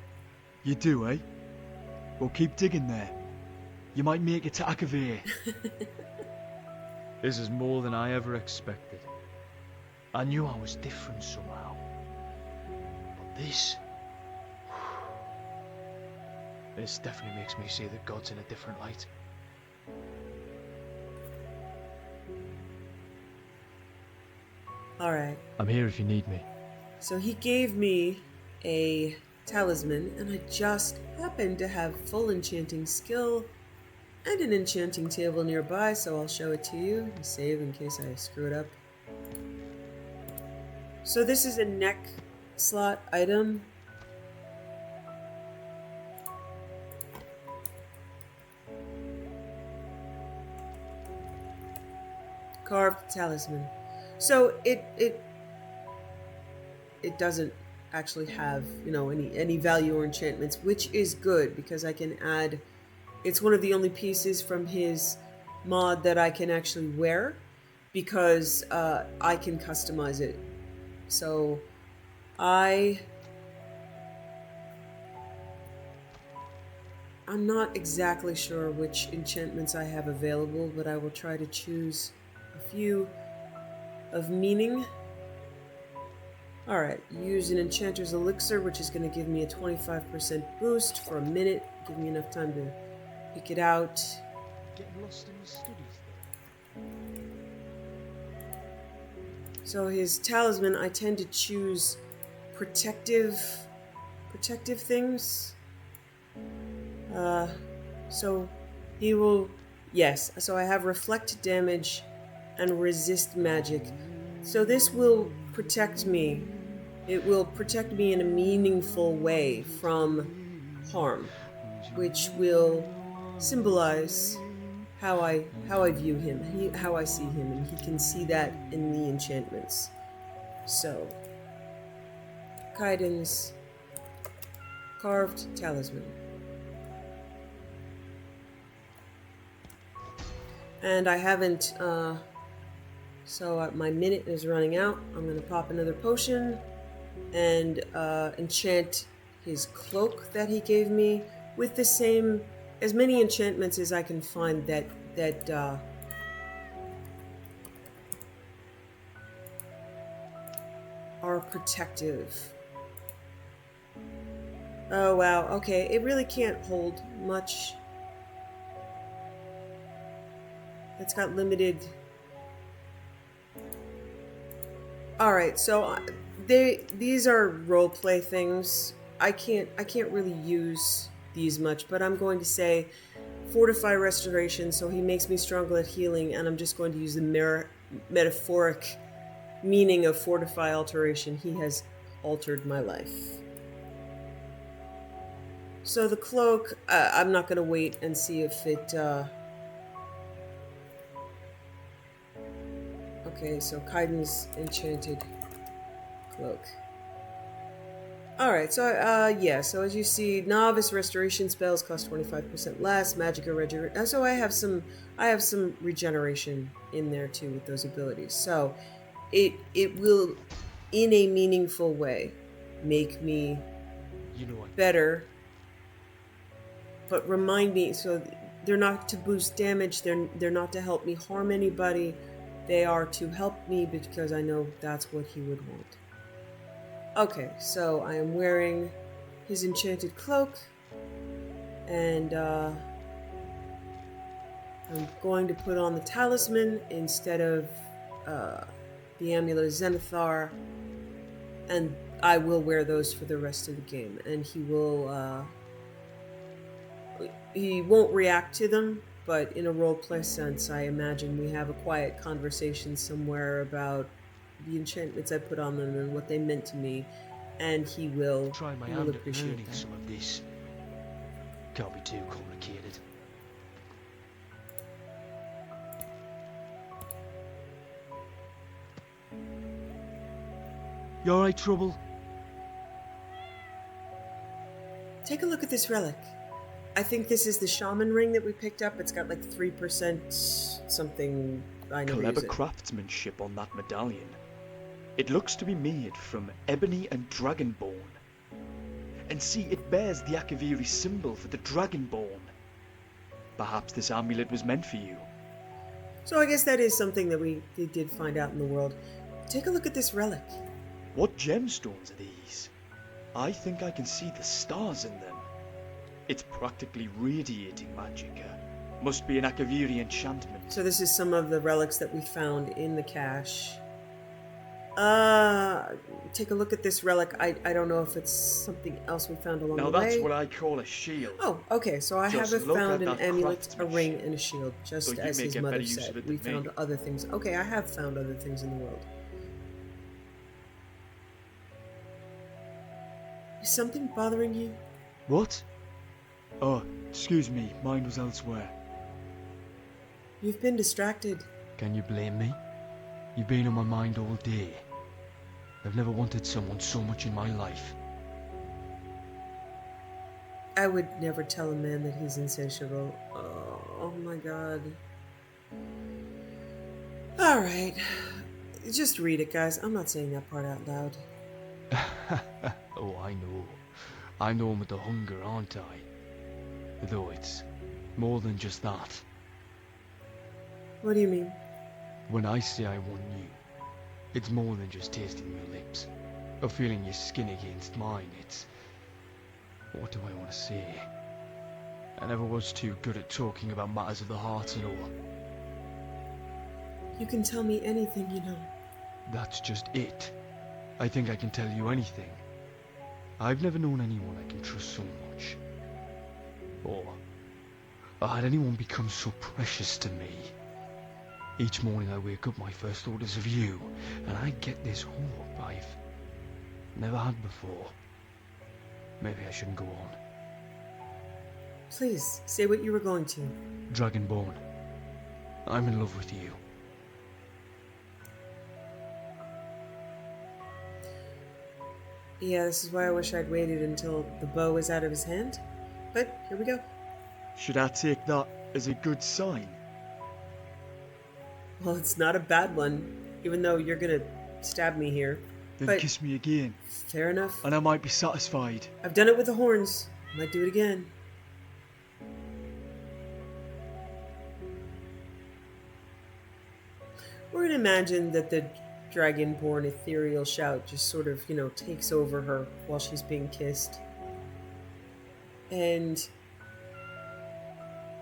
You do, eh? Well, keep digging there. You might make it to Akavir. This is more than I ever expected. I knew I was different somehow. But this... This definitely makes me see the gods in a different light. Alright. I'm here if you need me. So he gave me a talisman, and I just happened to have full enchanting skill and an enchanting table nearby, so I'll show it to you and save in case I screw it up. So this is a neck slot item. Carved talisman. So it doesn't actually have, you know, any value or enchantments, which is good because I can add. It's one of the only pieces from his mod that I can actually wear because I can customize it. So I'm not exactly sure which enchantments I have available, but I will try to choose a few of meaning. Alright, use an enchanter's elixir, which is going to give me a 25% boost for a minute. Give me enough time to pick it out. Getting lost in his studies there. So his talisman, I tend to choose protective things. So he will, yes, so I have reflect damage and resist magic. So this will protect me. It will protect me in a meaningful way from harm, which will symbolize how I view him, how I see him, and he can see that in the enchantments. So, Kaidan's carved talisman. And I haven't, so my minute is running out. I'm going to pop another potion and enchant his cloak that he gave me with the same, as many enchantments as I can find that are protective. Oh wow, okay, it really can't hold much. It's got limited. Alright, so these are roleplay things. I can't really use these much, but I'm going to say fortify restoration, so he makes me stronger at healing, and I'm just going to use the metaphoric meaning of fortify alteration. He has altered my life. So the cloak, I'm not going to wait and see if it... Okay, so Kaidan's enchanted cloak. Alright, so yeah, so as you see, novice restoration spells cost 25% less, magic or regeneration. So I have some regeneration in there too with those abilities. So it will, in a meaningful way, make me better. But remind me, so they're not to boost damage, they're not to help me harm anybody. They are to help me because I know that's what he would want. Okay, so I am wearing his enchanted cloak, and I'm going to put on the talisman instead of the amulet of Zenithar, and I will wear those for the rest of the game, and he won't react to them, but in a roleplay sense, I imagine we have a quiet conversation somewhere about the enchantments I put on them and what they meant to me, and he will Try my he will hand at appreciate learning that. some of this. Can't be too complicated. You alright, Trouble? Take a look at this relic. I think this is the shaman ring that we picked up. It's got like 3% something. I never Clever use it. craftsmanship on that medallion. It looks to be made from ebony and dragonborn. And see, it bears the Akaviri symbol for the Dragonborn. Perhaps this amulet was meant for you. So I guess that is something that we did find out in the world. Take a look at this relic. What gemstones are these? I think I can see the stars in them. It's practically radiating magicka. Must be an Akaviri enchantment. So this is some of the relics that we found in the cache. Take a look at this relic. I don't know if it's something else we found along Now the way. that's what I call a shield. Oh, okay. So I Just have look found at an that amulet, a ring, craftsmanship. and a shield, just So you as may his get mother better use of said. it We than found me. other things. Okay, I have found other things in the world. Is something bothering you? What? Oh, excuse me, mine was elsewhere. You've been distracted. Can you blame me? You've been on my mind all day. I've never wanted someone so much in my life. I would never tell a man that he's insatiable. Oh my god. Alright. Just read it, guys. I'm not saying that part out loud. Oh, I know. I'm the one with the hunger, aren't I? Though it's more than just that. What do you mean? When I say I want you, it's more than just tasting your lips, or feeling your skin against mine. It's... what do I want to say? I never was too good at talking about matters of the heart and all. You can tell me anything, you know. That's just it. I think I can tell you anything. I've never known anyone I can trust so much. Or had anyone become so precious to me. Each morning I wake up, my first thought is of you, and I get this hope I've never had before. Maybe I shouldn't go on. Please, say what you were going to. Dragonborn, I'm in love with you. Yeah, this is why I wish I'd waited until the bow was out of his hand. But here we go. Should I take that as a good sign? Well, it's not a bad one, even though you're gonna stab me here. Then But kiss me again, fair enough. and I might be satisfied. I've done it with the horns. Might do it again. We're gonna imagine that the Dragonborn ethereal shout just sort of, takes over her while she's being kissed. And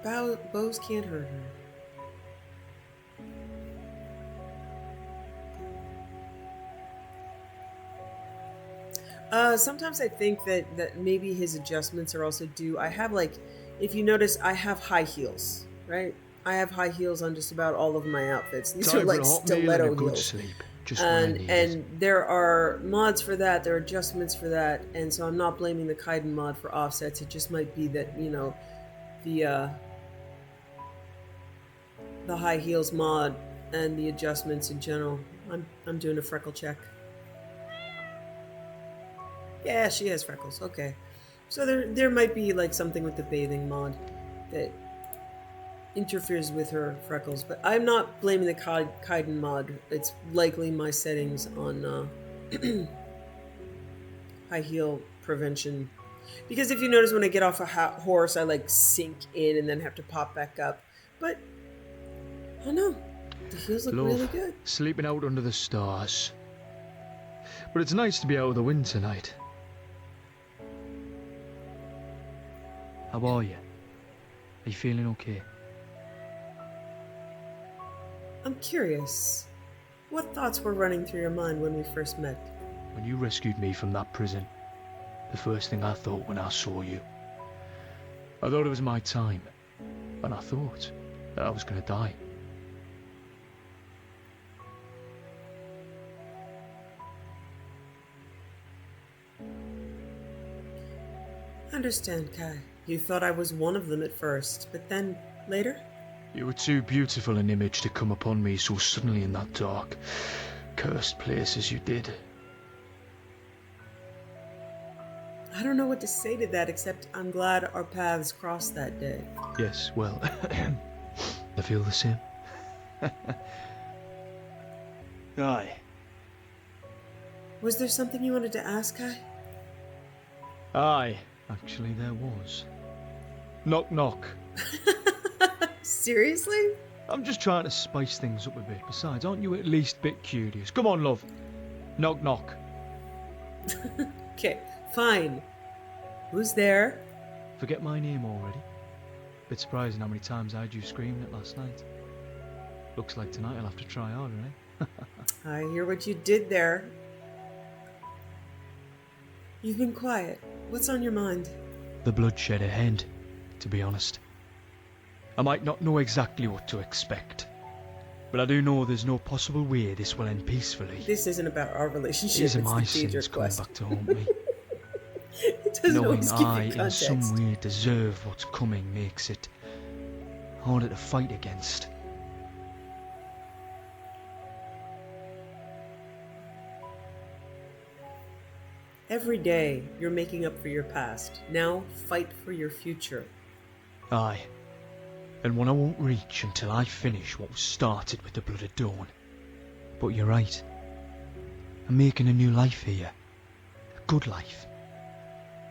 bows can't hurt her. Sometimes I think that maybe his adjustments are also due. I have if you notice, I have high heels, right? I have high heels on just about all of my outfits. These are Time for like a hot meal and a stiletto good heels. sleep. Just when I need it. And there are mods for that, there are adjustments for that, and so I'm not blaming the Kaidan mod for offsets. It just might be that, the high heels mod and the adjustments in general. I'm doing a freckle check. Yeah, she has freckles. Okay. So there might be something with the bathing mod that interferes with her freckles, but I'm not blaming the Kaidan mod. It's likely my settings on high heel prevention. Because if you notice, when I get off a horse, I sink in and then have to pop back up. But I don't know. The heels look Love, really good. sleeping out under the stars. But it's nice to be out of the wind tonight. How are you? Are you feeling okay? I'm curious. What thoughts were running through your mind when we first met? When you rescued me from that prison, the first thing I thought when I saw you, I thought it was my time, and I thought that I was going to die. Understand, Kai. You thought I was one of them at first, but then later? You were too beautiful an image to come upon me so suddenly in that dark, cursed place as you did. I don't know what to say to that except I'm glad our paths crossed that day. Yes, well, I feel the same. Aye. Was there something you wanted to ask, Kai? Aye, actually there was. Knock knock. Seriously? I'm just trying to spice things up a bit. Besides, aren't you at least a bit curious? Come on, love. Knock knock. Okay, fine. Who's there? Forget my name already? Bit surprising how many times I heard you screaming it last night. Looks like tonight I'll have to try harder, eh? I hear what you did there. You've been quiet. What's on your mind? The bloodshed ahead, to be honest. I might not know exactly what to expect, but I do know there's no possible way this will end peacefully. This isn't about our relationship. These are it's my the sins Daedric coming quest. back to haunt me. It doesn't Knowing always give I, you in context. some way, deserve what's coming makes it harder to fight against. Every day, you're making up for your past. Now, fight for your future. Aye, and one I won't reach until I finish what was started with the Blood of Dawn. But you're right. I'm making a new life here. A good life.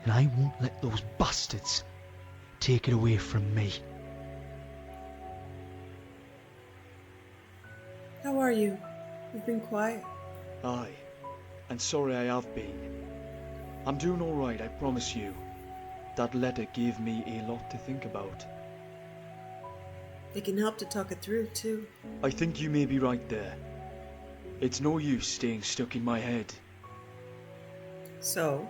And I won't let those bastards take it away from me. How are you? You've been quiet. Aye. And sorry I have been. I'm doing alright, I promise you. That letter gave me a lot to think about. It can help to talk it through, too. I think you may be right there. It's no use staying stuck in my head. So,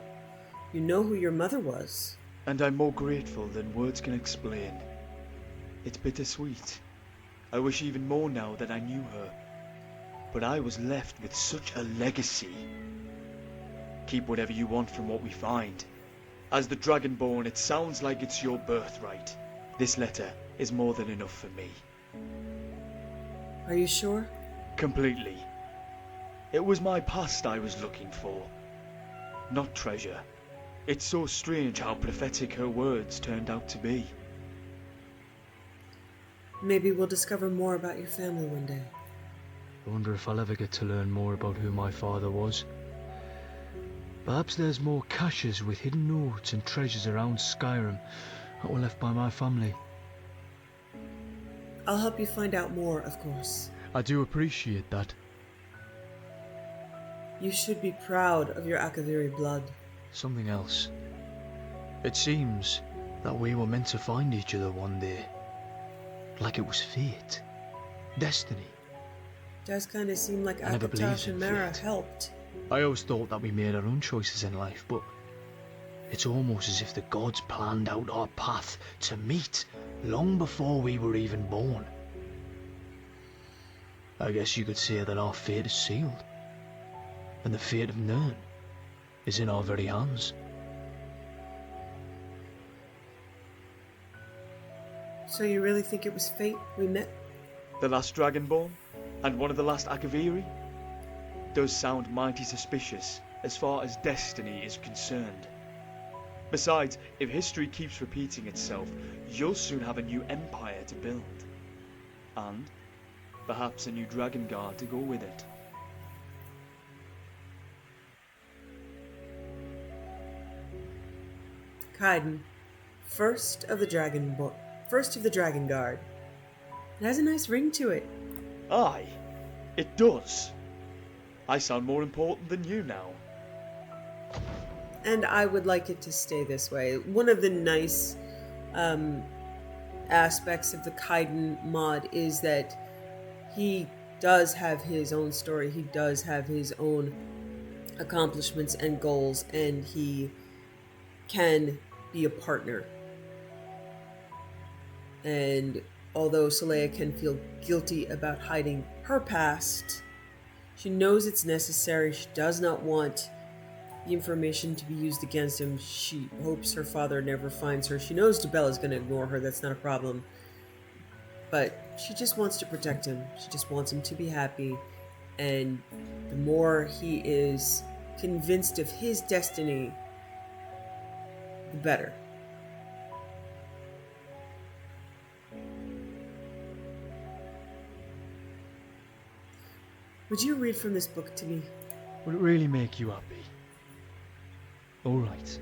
you know who your mother was. And I'm more grateful than words can explain. It's bittersweet. I wish even more now that I knew her. But I was left with such a legacy. Keep whatever you want from what we find. As the Dragonborn, it sounds like it's your birthright. This letter is more than enough for me. Are you sure? Completely. It was my past I was looking for, not treasure. It's so strange how prophetic her words turned out to be. Maybe we'll discover more about your family one day. I wonder if I'll ever get to learn more about who my father was. Perhaps there's more caches with hidden notes and treasures around Skyrim that were left by my family. I'll help you find out more, of course. I do appreciate that. You should be proud of your Akaviri blood. Something else. It seems that we were meant to find each other one day. Like it was fate. Destiny. Does kind of seem like I never believed Akatosh in and Mara fate. helped. I always thought that we made our own choices in life, but it's almost as if the gods planned out our path to meet long before we were even born. I guess you could say that our fate is sealed, and the fate of Nirn is in our very hands. So you really think it was fate we met? The last Dragonborn, and one of the last Akaviri, does sound mighty suspicious as far as destiny is concerned. Besides, if history keeps repeating itself, you'll soon have a new empire to build. And perhaps a new dragon guard to go with it. Kaidan, first of the Dragon Guard. It has a nice ring to it. Aye, it does. I sound more important than you now. And I would like it to stay this way. One of the nice aspects of the Kaidan mod is that he does have his own story. He does have his own accomplishments and goals, and he can be a partner. And although Saleya can feel guilty about hiding her past, she knows it's necessary. She does not want the information to be used against him. She hopes her father never finds her. She knows Debella's going to ignore her. That's not a problem. But she just wants to protect him. She just wants him to be happy. And the more he is convinced of his destiny, the better. Would you read from this book to me? Would it really make you happy? All right.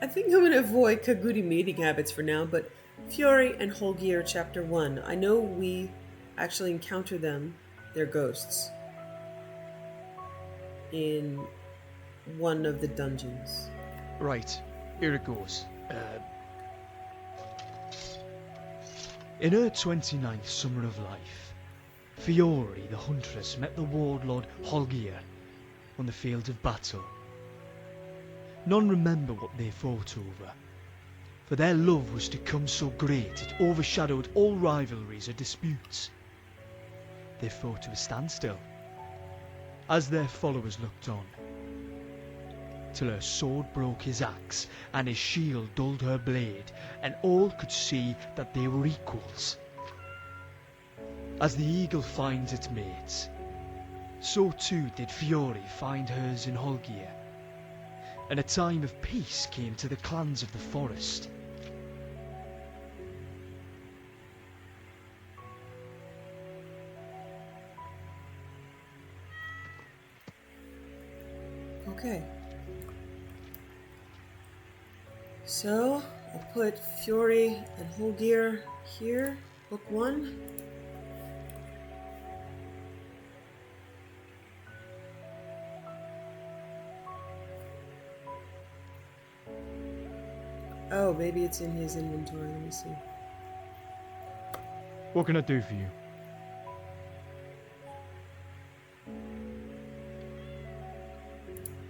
I think I'm going to avoid Kaguri mating habits for now, but Fiore and Holgir, Chapter 1. I know we actually encounter them, their ghosts, in one of the dungeons. Right, here it goes. In her 29th summer of life, Fiore the huntress met the warlord Holgir on the field of battle. None remember what they fought over, for their love was to come so great it overshadowed all rivalries or disputes. They fought to a standstill, as their followers looked on, till her sword broke his axe and his shield dulled her blade, and all could see that they were equals. As the eagle finds its mates, so too did Fiore find hers in Holgir, and a time of peace came to the clans of the forest. Okay. So, I'll put Fiore and Holgir here, book 1. Oh, maybe it's in his inventory. Let me see. What can I do for you?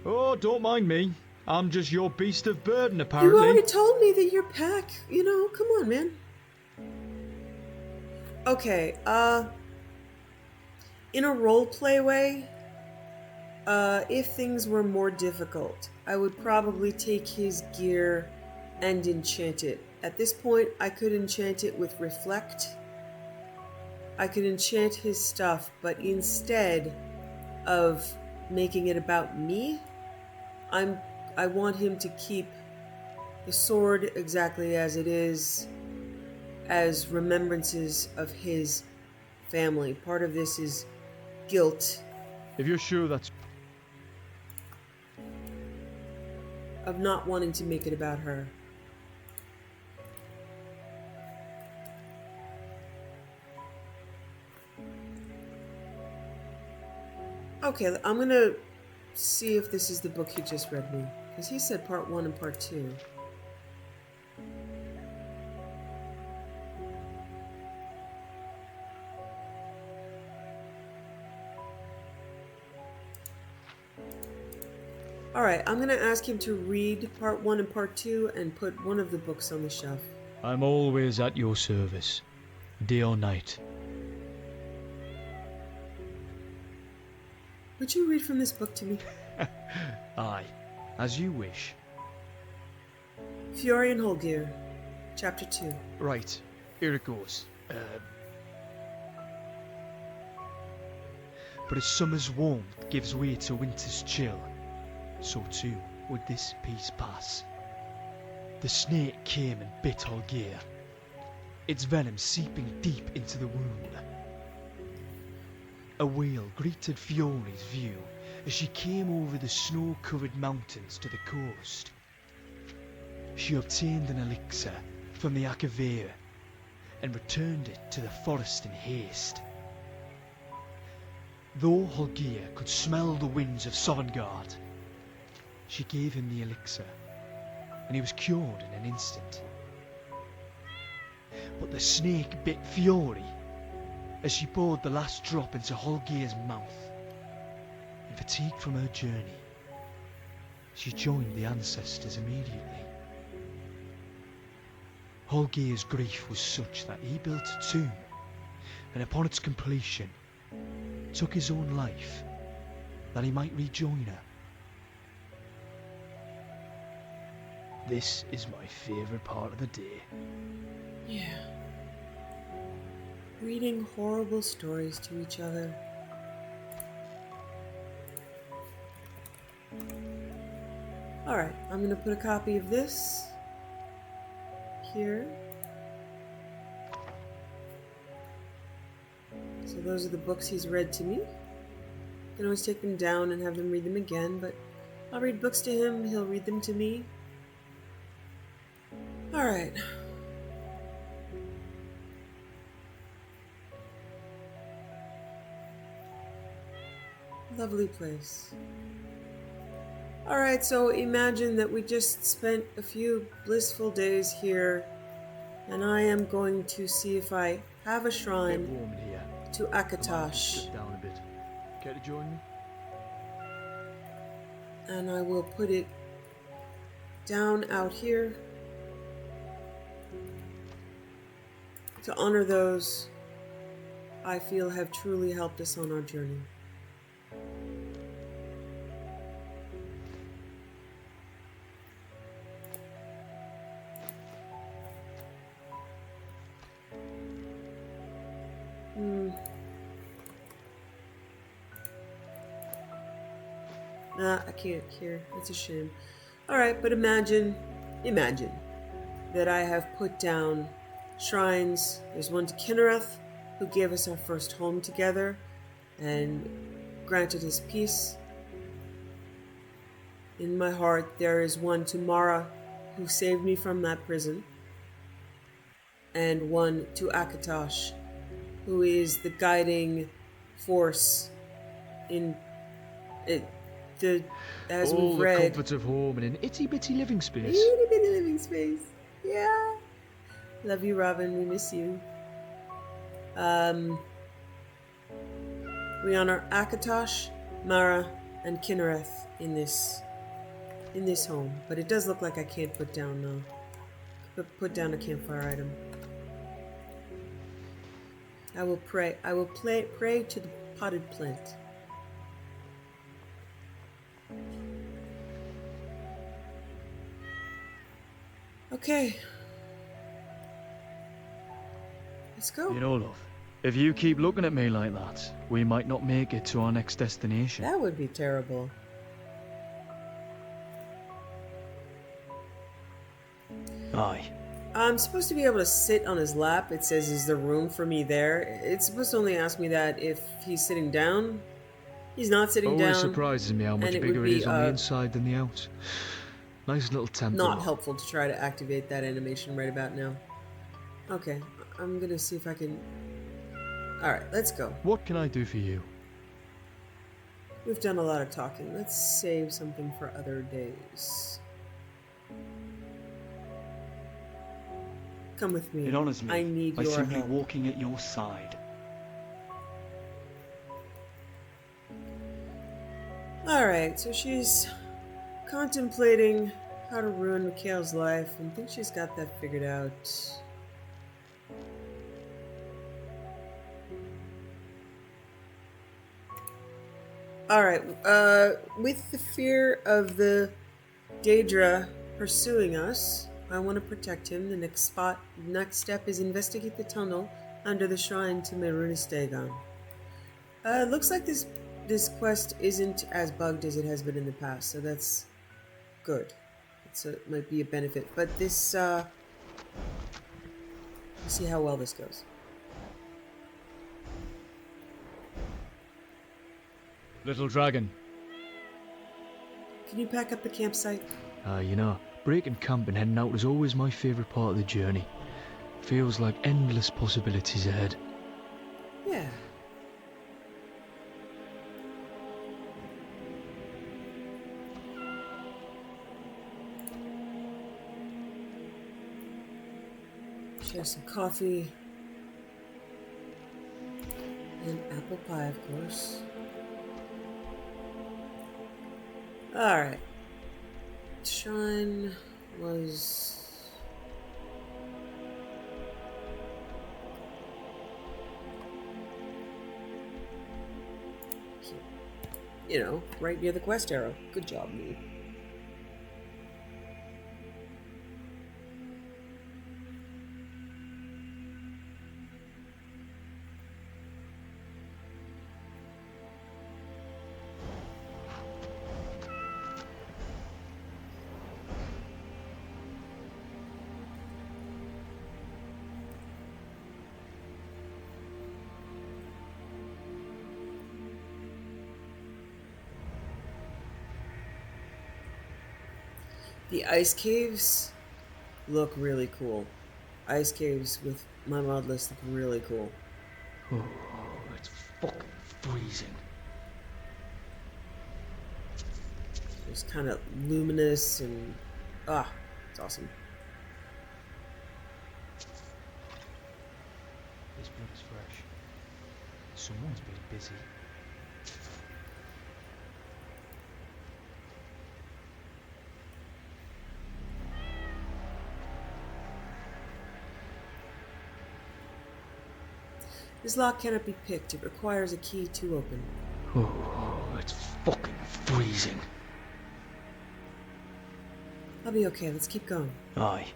Oh, don't mind me. I'm just your beast of burden, apparently. You already told me that your pack, come on, man. Okay, in a roleplay way, if things were more difficult, I would probably take his gear and enchant it. At this point, I could enchant it with Reflect. I could enchant his stuff, but instead of making it about me, I want him to keep the sword exactly as it is, as remembrances of his family. Part of this is guilt. If you're sure that's... of not wanting to make it about her. Okay, I'm gonna see if this is the book he just read me. Because he said part 1 and part 2. Alright, I'm gonna ask him to read part 1 and part 2 and put one of the books on the shelf. I'm always at your service, day or night. Would you read from this book to me? Aye, as you wish. Fiore and Holgir, Chapter 2. Right, here it goes. But as summer's warmth gives way to winter's chill, so too would this peace pass. The snake came and bit Holgir, its venom seeping deep into the wound. A wail greeted Fiore's view as she came over the snow-covered mountains to the coast. She obtained an elixir from the Akavir and returned it to the forest in haste. Though Holgir could smell the winds of Sovngarde, she gave him the elixir, and he was cured in an instant. But the snake bit Fiore as she poured the last drop into Holgir's mouth, and fatigued from her journey, she joined the ancestors immediately. Holgir's grief was such that he built a tomb, and upon its completion, took his own life, that he might rejoin her. This is my favourite part of the day. Yeah. Reading horrible stories to each other. Alright, I'm going to put a copy of this here. So those are the books he's read to me. I can always take them down and have them read them again, but I'll read books to him, he'll read them to me. Alright. Lovely place. Alright, so imagine that we just spent a few blissful days here, and I am going to see if I have a Bit shrine warm in here. to I might just Akatosh, sit down a bit. Care to join me? and I will put it down out here to honor those I feel have truly helped us on our journey. I can't here. It's a shame. Alright, but imagine that I have put down shrines. There's one to Kinnereth, who gave us our first home together and granted his peace. In my heart, there is one to Mara, who saved me from that prison, and one to Akatosh, who is the guiding force in it. As All we've the read, comforts of home in an itty-bitty living space. itty bitty living space. Yeah. Love you, Robin. We miss you. We honor Akatosh, Mara, and Kinnereth in this home. But it does look like I can't put down a campfire item. I will pray. I will pray to the potted plant. Okay. Let's go. You know, love, if you keep looking at me like that, we might not make it to our next destination. That would be terrible. Aye. I'm supposed to be able to sit on his lap. It says, is there room for me there? It's supposed to only ask me that if he's sitting down. He's not sitting Always down. surprises me how much and it bigger would it be, is on the inside than the out. Nice little temple. Not helpful to try to activate that animation right about now. Okay, I'm gonna see if I can... Alright, let's go. What can I do for you? We've done a lot of talking. Let's save something for other days. Come with me. It honors me I need by your simply help. walking at your side. Alright, so she's contemplating how to ruin Mikhail's life and thinks she's got that figured out. Alright, with the fear of the Daedra pursuing us, I want to protect him. The next step is investigate the tunnel under the shrine to Merunistegon. Looks like this quest isn't as bugged as it has been in the past, so that's good. It might be a benefit, but this, let's see how well this goes. Little dragon. Can you pack up the campsite? You know, breaking camp and heading out is always my favourite part of the journey. Feels like endless possibilities ahead. Yeah. Share some coffee. And apple pie, of course. Alright. Shrine was... you know, right near the quest arrow. Good job, me. The ice caves look really cool. Ice caves with my mod list look really cool. Oh, it's fucking freezing. It's kind of luminous and it's awesome. This blood is fresh. Someone's been busy. This lock cannot be picked. It requires a key to open. Oh, it's fucking freezing. I'll be okay. Let's keep going. Aye.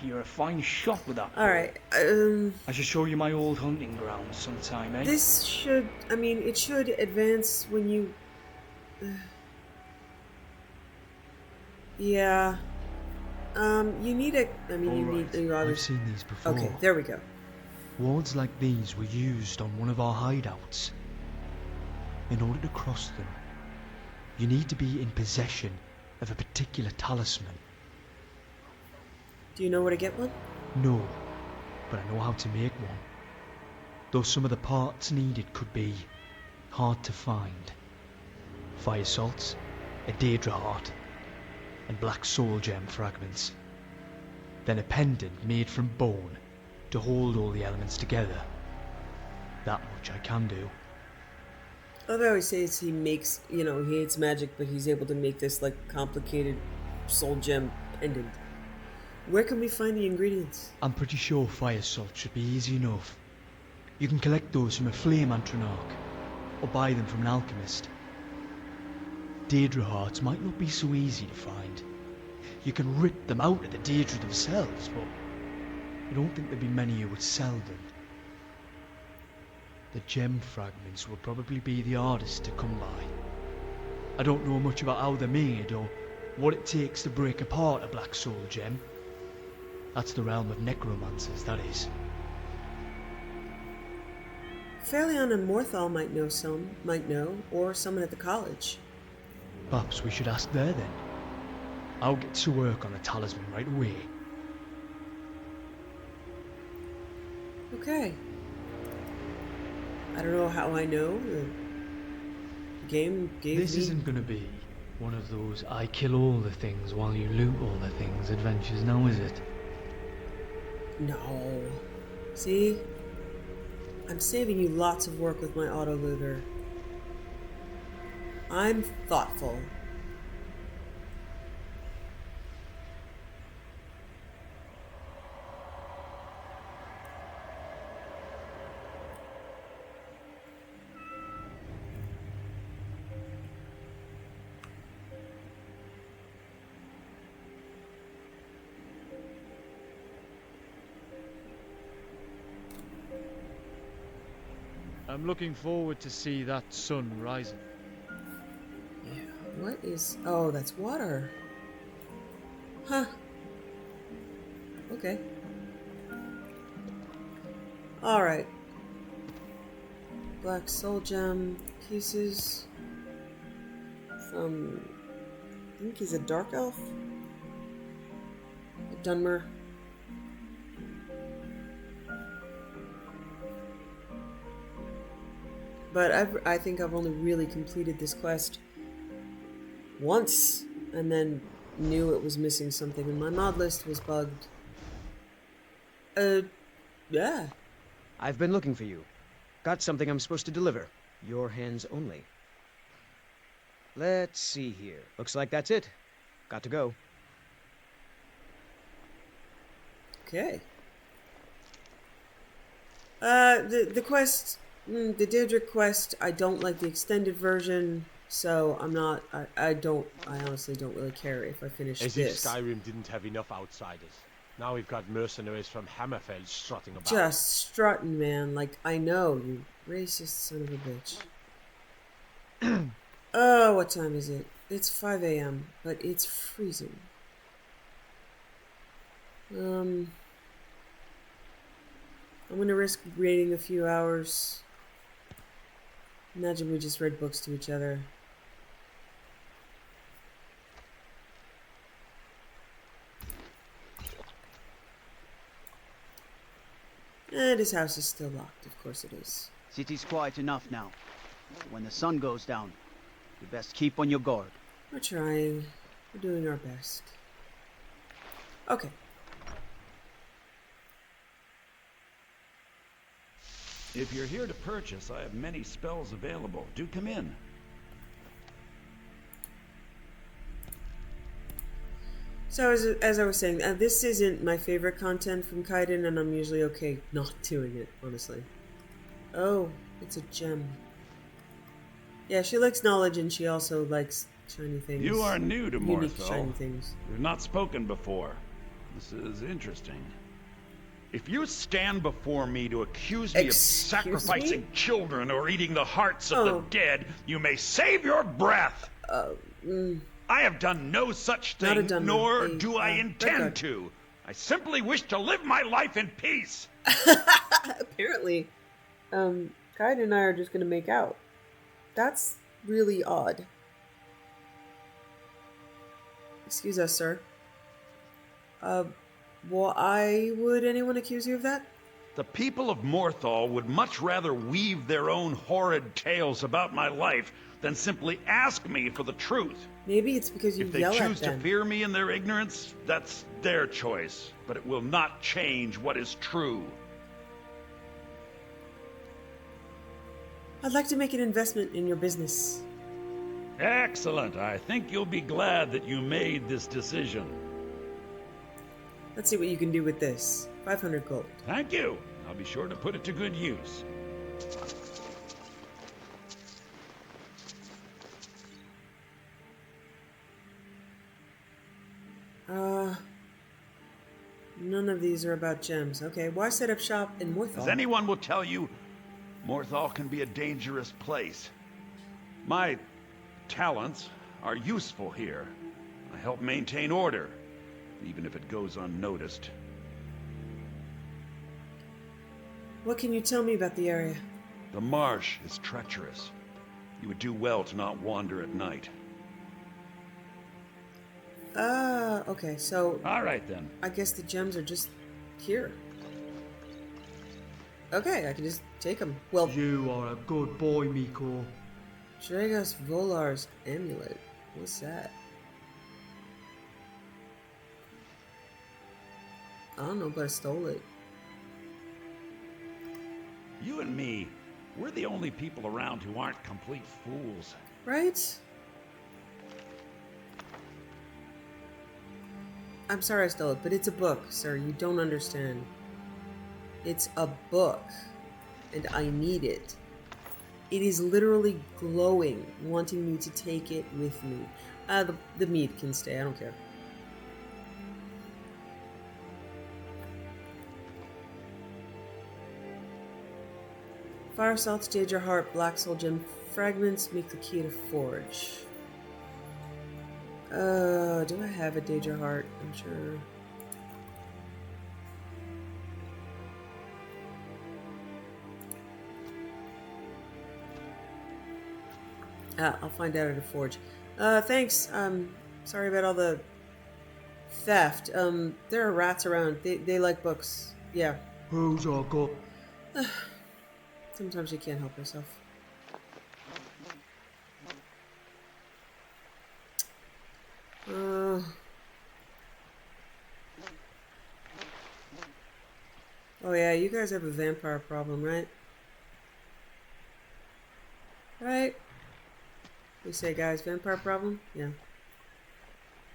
You're a fine shot with that. Alright, I should show you my old hunting grounds sometime, eh? this should, I mean, it should advance when you... yeah. You need a, I mean, you Alright, need, you I've obviously... seen these before. Okay, there we go. Wards like these were used on one of our hideouts. In order to cross them, you need to be in possession of a particular talisman. Do you know where to get one? No, but I know how to make one. Though some of the parts needed could be hard to find. Fire salts, a Daedra heart, and black soul gem fragments. Then a pendant made from bone to hold all the elements together. That much I can do. I've always says he makes, you know, he hates magic, but he's able to make this, like, complicated soul gem pendant. Where can we find the ingredients? I'm pretty sure fire salt should be easy enough. You can collect those from a flame antronarch, or buy them from an alchemist. Daedra hearts might not be so easy to find. You can rip them out of the Daedra themselves, but I don't think there'd be many who would sell them. The gem fragments will probably be the hardest to come by. I don't know much about how they're made, or what it takes to break apart a black soul gem. That's the realm of necromancers, that is. Fairlion and Morthal might know, or someone at the college. Perhaps we should ask there then. I'll get to work on the talisman right away. Okay. I don't know how I know. The game gave This me... isn't gonna be one of those I kill all the things while you loot all the things adventures now, is it? No. See? I'm saving you lots of work with my auto-looter. I'm thoughtful. I'm looking forward to see that sun rising. Yeah, what is... Oh, that's water. Huh. Okay. Alright. Black soul gem pieces from... I think he's a dark elf? A Dunmer. But I think I've only really completed this quest once, and then knew it was missing something, and my mod list was bugged. Yeah. I've been looking for you. Got something I'm supposed to deliver. Your hands only. Let's see here. Looks like that's it. Got to go. Okay. The quest, the Deirdre quest, I don't like the extended version, so I'm not. I honestly don't really care if I finish As this. if Skyrim didn't have enough outsiders. Now we've got mercenaries from Hammerfell strutting about. Just strutting, man. Like, I know, you racist son of a bitch. Oh, what time is it? It's 5 a.m., but it's freezing. I'm gonna risk waiting a few hours. Imagine we just read books to each other. And his house is still locked, of course it is. City's quiet enough now. When the sun goes down, you best keep on your guard. We're trying. We're doing our best. Okay. If you're here to purchase, I have many spells available. Do come in. So as I was saying, this isn't my favorite content from Kaidan, and I'm usually okay not doing it, honestly. Oh, it's a gem. Yeah, she likes knowledge, and she also likes shiny things. You are new to Unique Morthal. shiny things. We've not spoken before. This is interesting. If you stand before me to accuse me of sacrificing children or eating the hearts of the dead, you may save your breath. I have done no such thing, nor do I intend to. I simply wish to live my life in peace. Apparently, Kaidan and I are just gonna make out. That's really odd. Excuse us, sir. Why would anyone accuse you of that? The people of Morthal would much rather weave their own horrid tales about my life than simply ask me for the truth. Maybe it's because you yell at them. If they choose to fear me in their ignorance, that's their choice. But it will not change what is true. I'd like to make an investment in your business. Excellent. I think you'll be glad that you made this decision. Let's see what you can do with this. 500 gold. Thank you. I'll be sure to put it to good use. None of these are about gems. Okay, why set up shop in Morthal? As anyone will tell you, Morthal can be a dangerous place. My talents are useful here. I help maintain order, even if it goes unnoticed. What can you tell me about the area? The marsh is treacherous. You would do well to not wander at night. Okay, so... All right, then. I guess the gems are just here. Okay, I can just take them. Well... You are a good boy, Miko. Dragos Volar's amulet. What's that? I don't know, but I stole it. You and me, we're the only people around who aren't complete fools. Right? I'm sorry I stole it, but it's a book, sir. You don't understand. It's a book, and I need it. It is literally glowing, wanting me to take it with me. The meat can stay, I don't care. Fire salts, Daedra heart, black soul gem fragments make the key to forge. Do I have a Daedra heart? I'm sure. I'll find out at a forge. Thanks. Sorry about all the theft. There are rats around. They like books. Yeah. Who's our god? Sometimes you can't help yourself. Oh yeah, you guys have a vampire problem, right? Right? We say, guys, vampire problem? Yeah.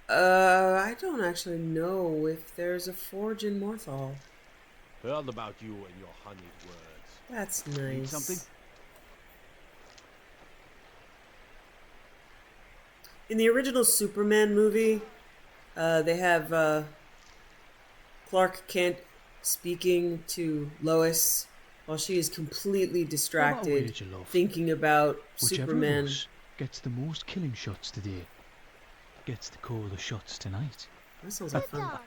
I don't actually know if there's a forge in Morthal. Heard about you and your honeyed words. That's Need nice. something? In the original Superman movie, they have Clark Kent speaking to Lois while she is completely distracted, wager, love? thinking about Whichever Superman. of us gets the most killing shots today gets to call the shots tonight. That sounds like fun.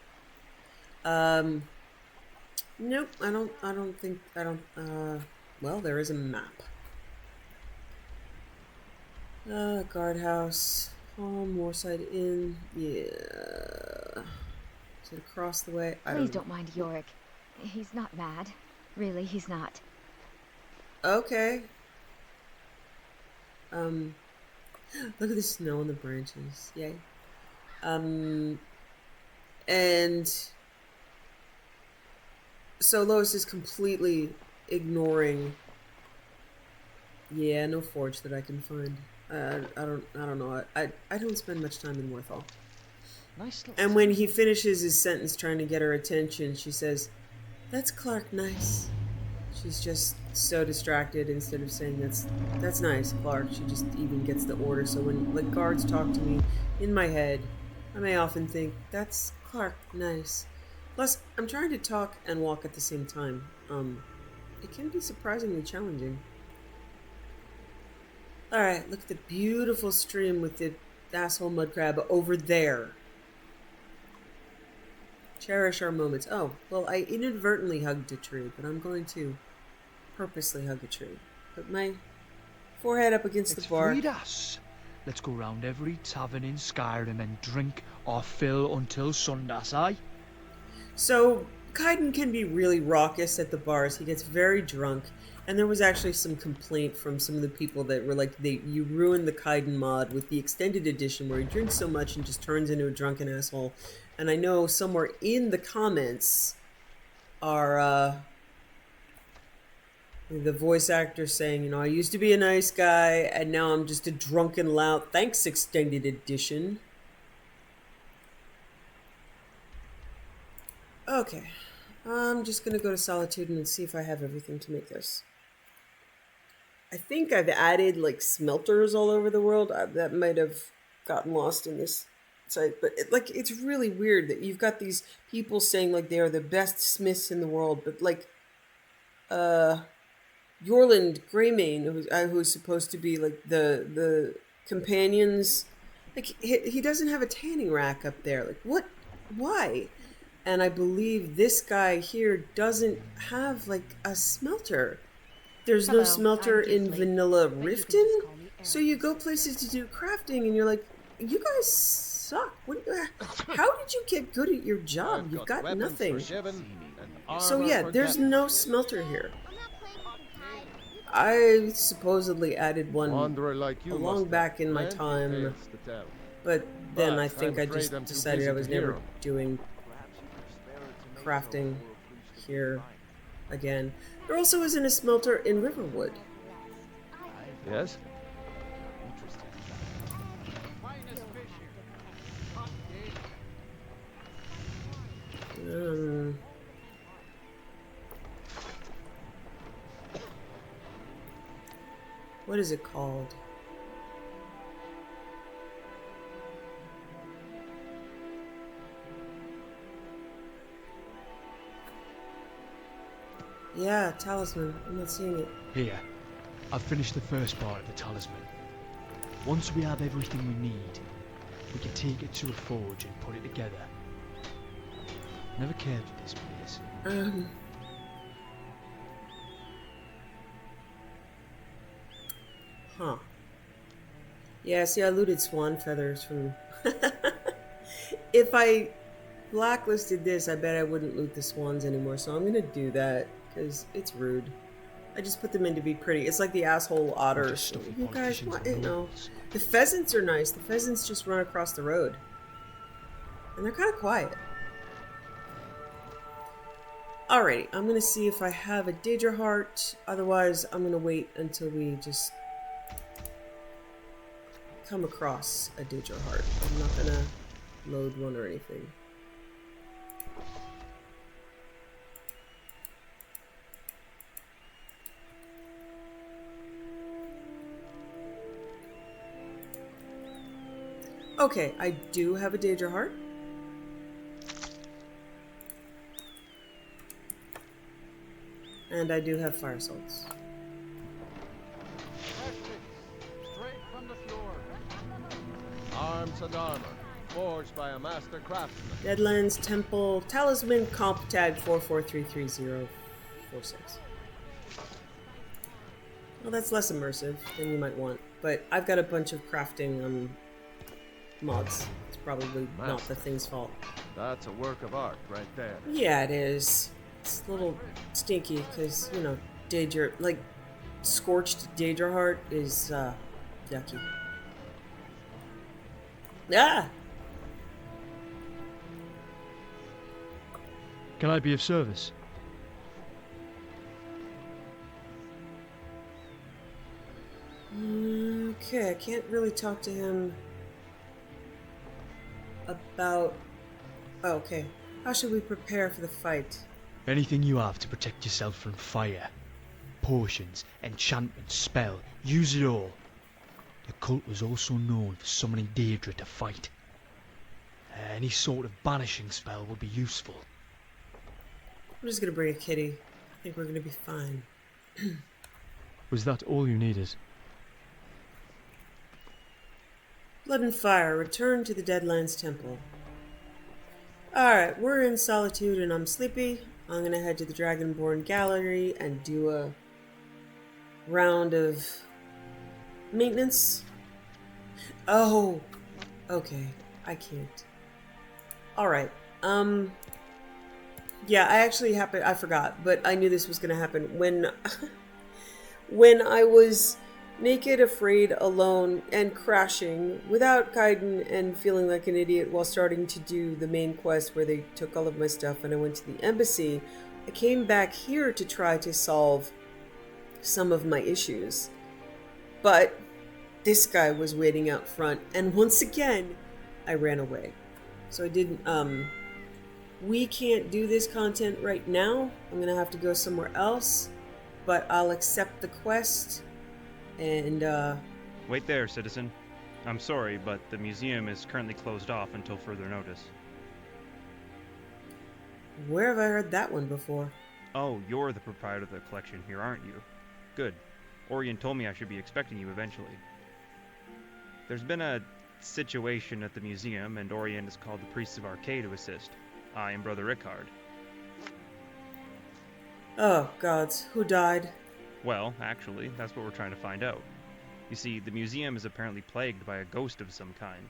Nope, I don't think, well, there is a map. Guardhouse, Moorside Inn, yeah. Is it across the way? Please don't mind Yorick. He's not mad. Really, he's not. Okay. Look at the snow on the branches. Yay. And so Lois is completely ignoring. Yeah, no forge that I can find. I don't know. I don't spend much time in Warthall. Nice. And when he finishes his sentence trying to get her attention, she says, "That's Clark nice." She's just so distracted. Instead of saying that's nice, Clark, she just even gets the order. So when like guards talk to me in my head, I may often think, "That's Clark nice." Plus, I'm trying to talk and walk at the same time. It can be surprisingly challenging. Alright, look at the beautiful stream with the asshole mud crab over there. Cherish our moments. Oh, well, I inadvertently hugged a tree, but I'm going to purposely hug a tree. Put my forehead up against the bark. Freed us. Let's go round every tavern in Skyrim and drink our fill until Sundas, aye? So, Kaidan can be really raucous at the bars. He gets very drunk. And there was actually some complaint from some of the people that were like, you ruined the Kaidan mod with the extended edition where he drinks so much and just turns into a drunken asshole. And I know somewhere in the comments are the voice actor saying, you know, I used to be a nice guy and now I'm just a drunken lout. Thanks, extended edition. Okay. I'm just going to go to Solitude and see if I have everything to make this. I think I've added like smelters all over the world. That might have gotten lost in this site, but it's really weird that you've got these people saying like they are the best smiths in the world, but like Yorland Greymane, who's supposed to be like the companions, like he doesn't have a tanning rack up there. Like what? Why? And I believe this guy here doesn't have like a smelter. There's no smelter in vanilla Riften, so you go places to do crafting and you're like, you guys suck. How did you get good at your job? You've got nothing. So yeah, there's no smelter here. I supposedly added one long back in my time, but then I think I just decided I was never doing crafting here again. There also isn't a smelter in Riverwood. Yes? What is it called? Yeah, talisman. I'm not seeing it. Here, I've finished the first part of the talisman. Once we have everything we need, we can take it to a forge and put it together. Never cared for this place. Huh. Yeah, see, I looted swan feathers from... If I blacklisted this, I bet I wouldn't loot the swans anymore, so I'm gonna do that, because it's rude. I just put them in to be pretty. It's like the asshole otters. You guys, what? No. The pheasants are nice. The pheasants just run across the road. And they're kind of quiet. Alrighty, I'm gonna see if I have a Daedra heart. Otherwise, I'm gonna wait until we just come across a Daedra heart. I'm not gonna load one or anything. Okay, I do have a Daedra Heart. And I do have Fire Salts. Straight from the fjord. Arms and armor, forged by a master craftsman. Deadlands Temple Talisman Comp Tag 44333046. Well, that's less immersive than you might want, but I've got a bunch of crafting mods. It's probably not the thing's fault. That's a work of art right there. Yeah, it is. It's a little stinky because, you know, Daedra, like, scorched Daedra Heart is, yucky. Ah! Can I be of service? Okay, I can't really talk to him about... Oh, okay. How should we prepare for the fight? Anything you have to protect yourself from fire. Potions, enchantments, spell, use it all. The cult was also known for summoning Deirdre to fight. Any sort of banishing spell would be useful. I'm just gonna bring a kitty. I think we're gonna be fine. Was that all you needed? Blood and Fire, return to the Deadlands Temple. Alright, we're in Solitude and I'm sleepy. I'm gonna head to the Dragonborn Gallery and do a round of maintenance. Oh, okay, I can't. Alright, yeah, I forgot, but I knew this was gonna happen. When I was naked, afraid, alone, and crashing without Kaidan and feeling like an idiot while starting to do the main quest where they took all of my stuff and I went to the embassy, I came back here to try to solve some of my issues. But this guy was waiting out front and once again, I ran away. So I didn't, we can't do this content right now. I'm gonna have to go somewhere else, but I'll accept the quest. And, Wait there, citizen. I'm sorry, but the museum is currently closed off until further notice. Where have I heard that one before? Oh, you're the proprietor of the collection here, aren't you? Good. Orion told me I should be expecting you eventually. There's been a situation at the museum, and Orion has called the priests of Arcade to assist. I am Brother Rickard. Oh, gods. Who died? Well, actually, that's what we're trying to find out. You see, the museum is apparently plagued by a ghost of some kind,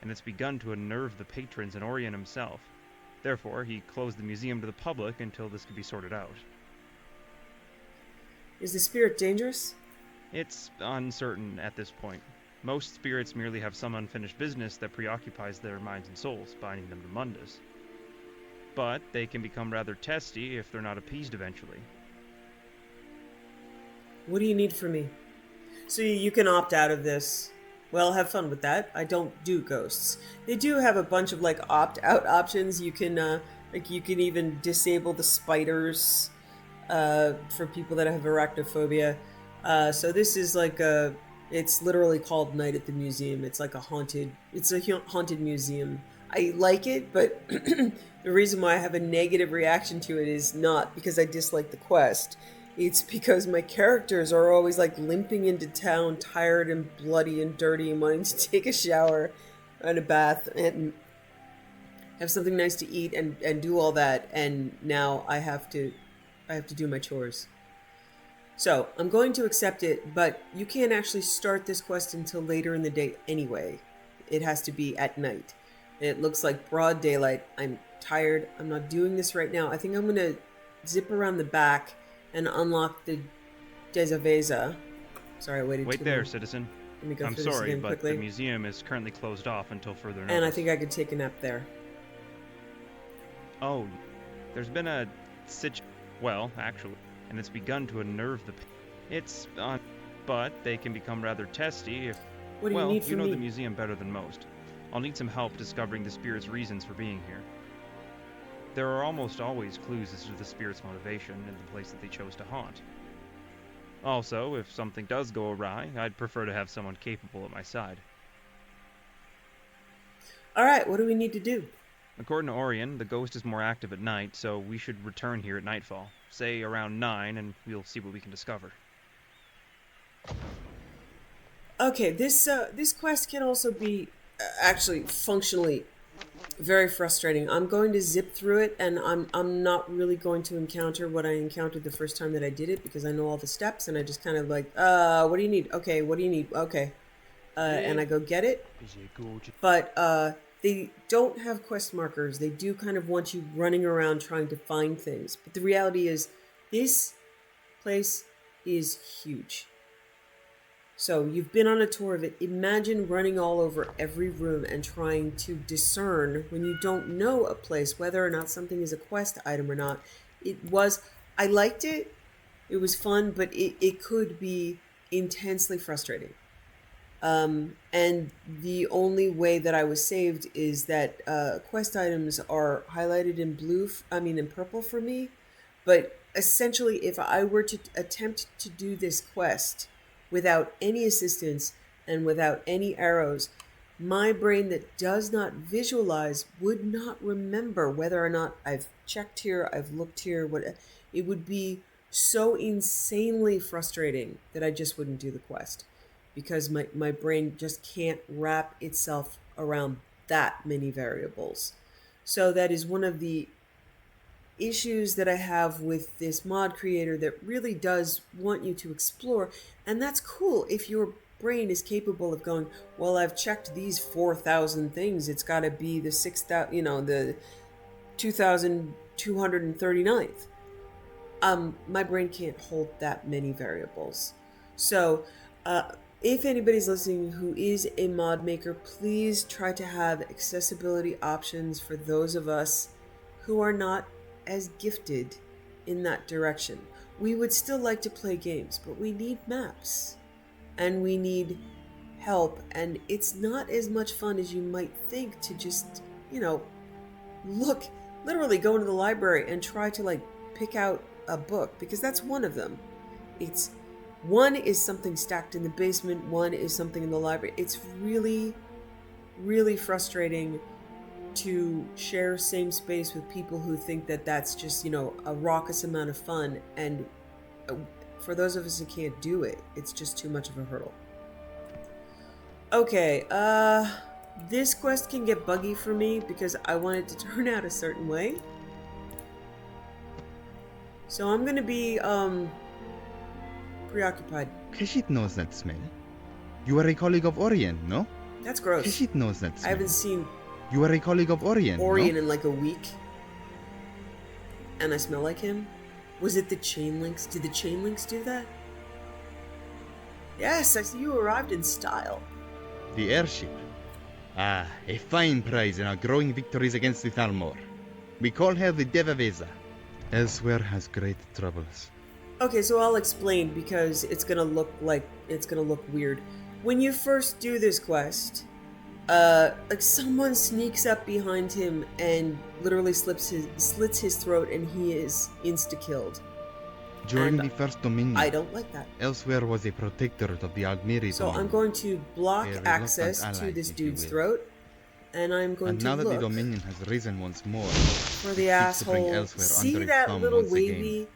and it's begun to unnerve the patrons and Orion himself. Therefore, he closed the museum to the public until this could be sorted out. Is the spirit dangerous? It's uncertain at this point. Most spirits merely have some unfinished business that preoccupies their minds and souls, binding them to Mundus. But they can become rather testy if they're not appeased eventually. What do you need from me? So you can opt out of this. Well, have fun with that. I don't do ghosts. They do have a bunch of like opt-out options. You can you can even disable the spiders for people that have arachnophobia. So this is like it's literally called Night at the Museum. It's like a haunted museum. I like it, but the reason why I have a negative reaction to it is not because I dislike the quest. It's because my characters are always like limping into town, tired and bloody and dirty and wanting to take a shower and a bath and have something nice to eat and do all that. And now I have to do my chores. So I'm going to accept it, but you can't actually start this quest until later in the day anyway. It has to be at night. And it looks like broad daylight. I'm tired. I'm not doing this right now. I think I'm going to zip around the back and unlock the Desaveza. Sorry, I waited too long. Wait there, citizen. Let me go I'm through this sorry, again but quickly. the museum is currently closed off until further notice. And I think I could take a nap there. Oh, there's been a well, actually, and it's begun to unnerve the... It's on... But they can become rather testy if... What do you need from you know me? the museum better than most. I'll need some help discovering the spirit's reasons for being here. There are almost always clues as to the spirit's motivation and the place that they chose to haunt. Also, if something does go awry, I'd prefer to have someone capable at my side. Alright, what do we need to do? According to Orion, the ghost is more active at night, so we should return here at nightfall. Say around 9, and we'll see what we can discover. Okay, this quest can also be actually functionally very frustrating. I'm going to zip through it, and I'm not really going to encounter what I encountered the first time that I did it, because I know all the steps, and I just kind of like, what do you need? Okay, what do you need? Okay. And I go get it. But they don't have quest markers. They do kind of want you running around trying to find things. But the reality is, this place is huge. So you've been on a tour of it. Imagine running all over every room and trying to discern when you don't know a place whether or not something is a quest item or not. I liked it. It was fun, but it could be intensely frustrating. And the only way that I was saved is that quest items are highlighted in purple for me. But essentially, if I were to attempt to do this quest without any assistance and without any arrows, my brain that does not visualize would not remember whether or not I've checked here, I've looked here. It would be so insanely frustrating that I just wouldn't do the quest, because my brain just can't wrap itself around that many variables. So that is one of the issues that I have with this mod creator that really does want you to explore. And that's cool if your brain is capable of going, well, I've checked these 4,000 things. It's got to be the 6,000, the 2,239th. My brain can't hold that many variables. So, if anybody's listening who is a mod maker, please try to have accessibility options for those of us who are not as gifted in that direction. We would still like to play games, but we need maps and we need help, and it's not as much fun as you might think to just, literally go into the library and try to pick out a book, because that's one of them. One is something stacked in the basement, one is something in the library. It's really, really frustrating to share same space with people who think that that's just, a raucous amount of fun. And for those of us who can't do it, it's just too much of a hurdle. Okay, this quest can get buggy for me because I want it to turn out a certain way. So I'm gonna be, preoccupied. Keshit knows that smell. You are a colleague of Orion, no? That's gross. Keshit knows that smell. I haven't seen You are a colleague of Orion, no? in like a week. And I smell like him? Was it the chain links? Did the chain links do that? Yes, I see you arrived in style. The airship. Ah, a fine prize in our growing victories against the Thalmor. We call her the Devaveza. Elsewhere has great troubles. Okay, so I'll explain because it's gonna look weird. When you first do this quest, someone sneaks up behind him and literally slits his throat, and he is insta-killed. During the First Dominion, I don't like that. Elsewhere was a protectorate of the Almiri So Dominion. I'm going to block access to this dude's throat, and I'm going to look. And now that the look Dominion has risen once more, for the asshole. See that little wavy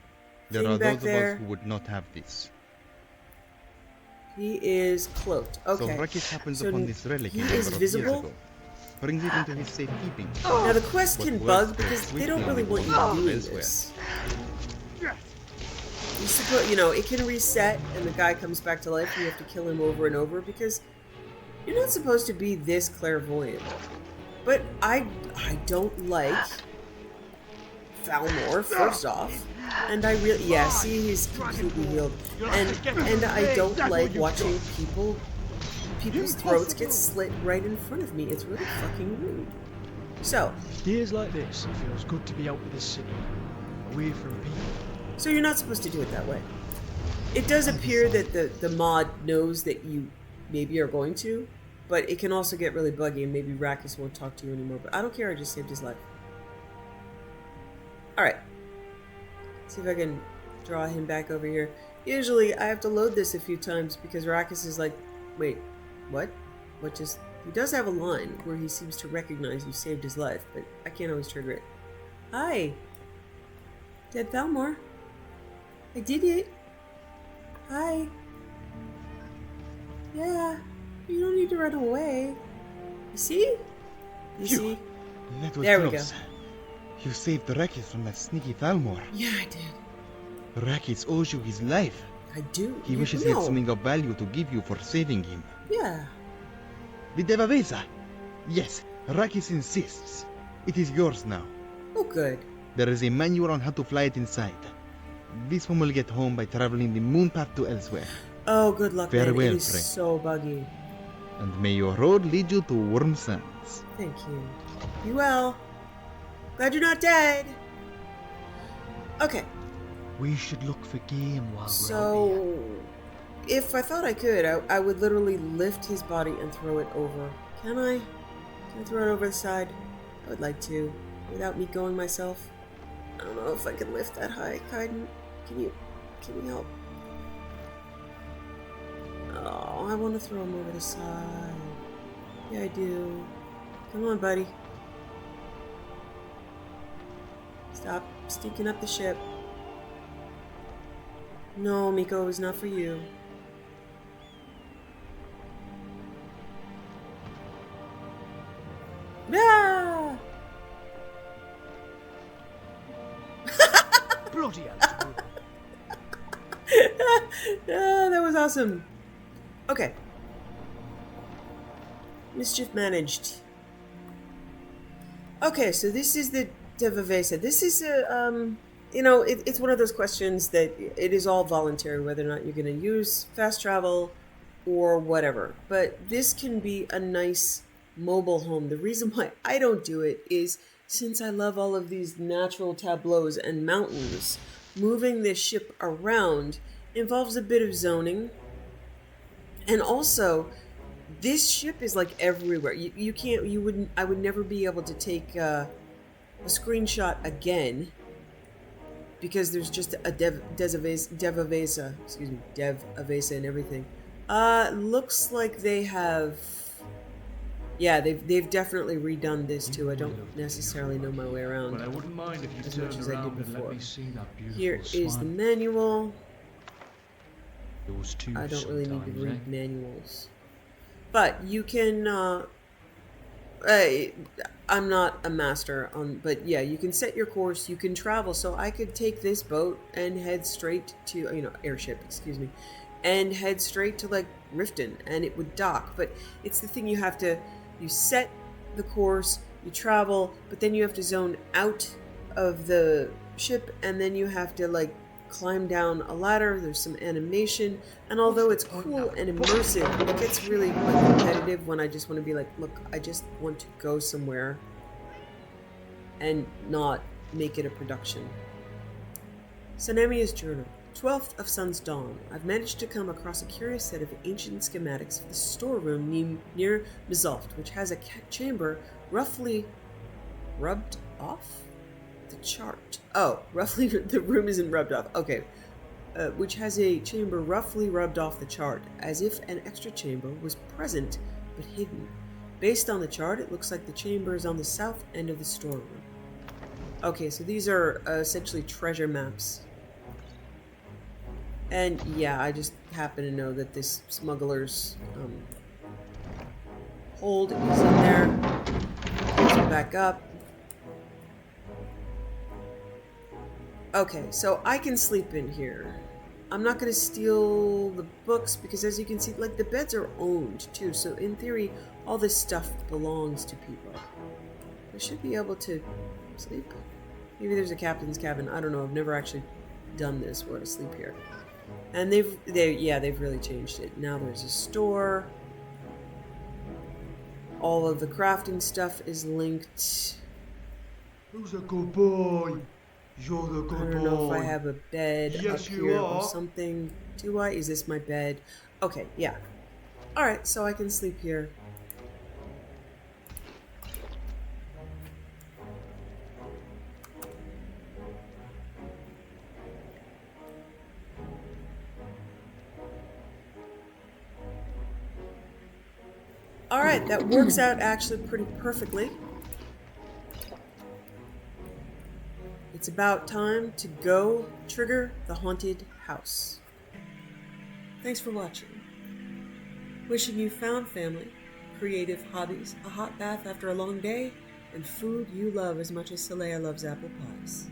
there thing are back those there? of us who would not have this. He is cloaked. Okay. So Rakis happens upon this relic he a number is of visible. years ago, brings it into his safekeeping. Now the quest But can worse bug for because they don't sweet really want you knowledge doing elsewhere. this. It can reset and the guy comes back to life and you have to kill him over and over because you're not supposed to be this clairvoyant. But I don't like Thalmor, first off. And I really, see, he's completely healed. And I don't like watching people's throats get slit right in front of me. It's really fucking rude. So, days like this, it feels good to be out of the city, away from people. So you're not supposed to do it that way. It does appear that the mod knows that you maybe are going to, but it can also get really buggy and maybe Rakis won't talk to you anymore. But I don't care, I just saved his life. Alright. See if I can draw him back over here. Usually I have to load this a few times because Rakis is like, wait, what? What just He does have a line where he seems to recognize you saved his life, but I can't always trigger it. Hi. Dead Thalmor. I did it. Hi. Yeah. You don't need to run away. You see? You see? That was There we close. go. You saved Rakis from that sneaky Thalmor. Yeah, I did. Rakis owes you his life. I do. He wishes he had something of value to give you for saving him. Yeah. The Devavesa. Yes, Rakis insists. It is yours now. Oh, good. There is a manual on how to fly it inside. This one will get home by traveling the moon path to elsewhere. Oh, good luck, man. Farewell, It is friend. so buggy. And may your road lead you to warm sands. Thank you. Be well. Glad you're not dead. Okay. We should look for game while we're out So, if I thought I could, I would literally lift his body and throw it over. Can I? Can I throw it over the side? I would like to, without me going myself. I don't know if I can lift that high. Kaidan, can you help? Oh, I want to throw him over the side. Yeah, I do. Come on, buddy. Stop stinking up the ship. No, Miko, it was not for you. Ah! Bloody hell. That was awesome. Okay. Mischief managed. Okay, so this is the Devavesa. This is a, you know, it's one of those questions that it is all voluntary, whether or not you're going to use fast travel or whatever. But this can be a nice mobile home. The reason why I don't do it is since I love all of these natural tableaus and mountains, moving this ship around involves a bit of zoning. And also, this ship is like everywhere. I would never be able to take a screenshot again because there's just a Devavesa and everything. Looks like they have, yeah, they've definitely redone this too. I don't necessarily know my way around. But I wouldn't mind if you as much turned as I did around and before. let me see that beautiful Here is the swan. manual. Those two I don't really need to sometimes, read eh? manuals. But you can, I'm not a master on, but yeah, you can set your course, you can travel. So I could take this boat and head straight to, airship, excuse me, and head straight to like Riften and it would dock. But it's the thing you set the course, you travel, but then you have to zone out of the ship and then you have to like climb down a ladder. There's some animation, and although it's cool and immersive, it gets really like competitive when I just want to be like, look, I just want to go somewhere and not make it a production. Sanemia's journal. 12th of Sun's Dawn. I've managed to come across a curious set of ancient schematics for the storeroom near Mizalft, which has a chamber roughly rubbed off the chart. Oh, roughly, the room isn't rubbed off. Okay. Which has a chamber roughly rubbed off the chart, as if an extra chamber was present but hidden. Based on the chart, it looks like the chamber is on the south end of the storeroom. Okay, so these are essentially treasure maps. And yeah, I just happen to know that this smuggler's hold is in there. Close it back up. Okay, so I can sleep in here. I'm not going to steal the books because, as you can see, like, the beds are owned too. So in theory, all this stuff belongs to people. I should be able to sleep. Maybe there's a captain's cabin. I don't know. I've never actually done this where to sleep here. And they've really changed it. Now there's a store. All of the crafting stuff is linked. Who's a good boy? You're the I good don't boy. know if I have a bed Yes, up you here are. or something. Do I? Is this my bed? Okay, yeah. Alright, so I can sleep here. Alright, that works out actually pretty perfectly. It's about time to go trigger the haunted house. Thanks for watching. Wishing you found family, creative hobbies, a hot bath after a long day, and food you love as much as Saleya loves apple pies.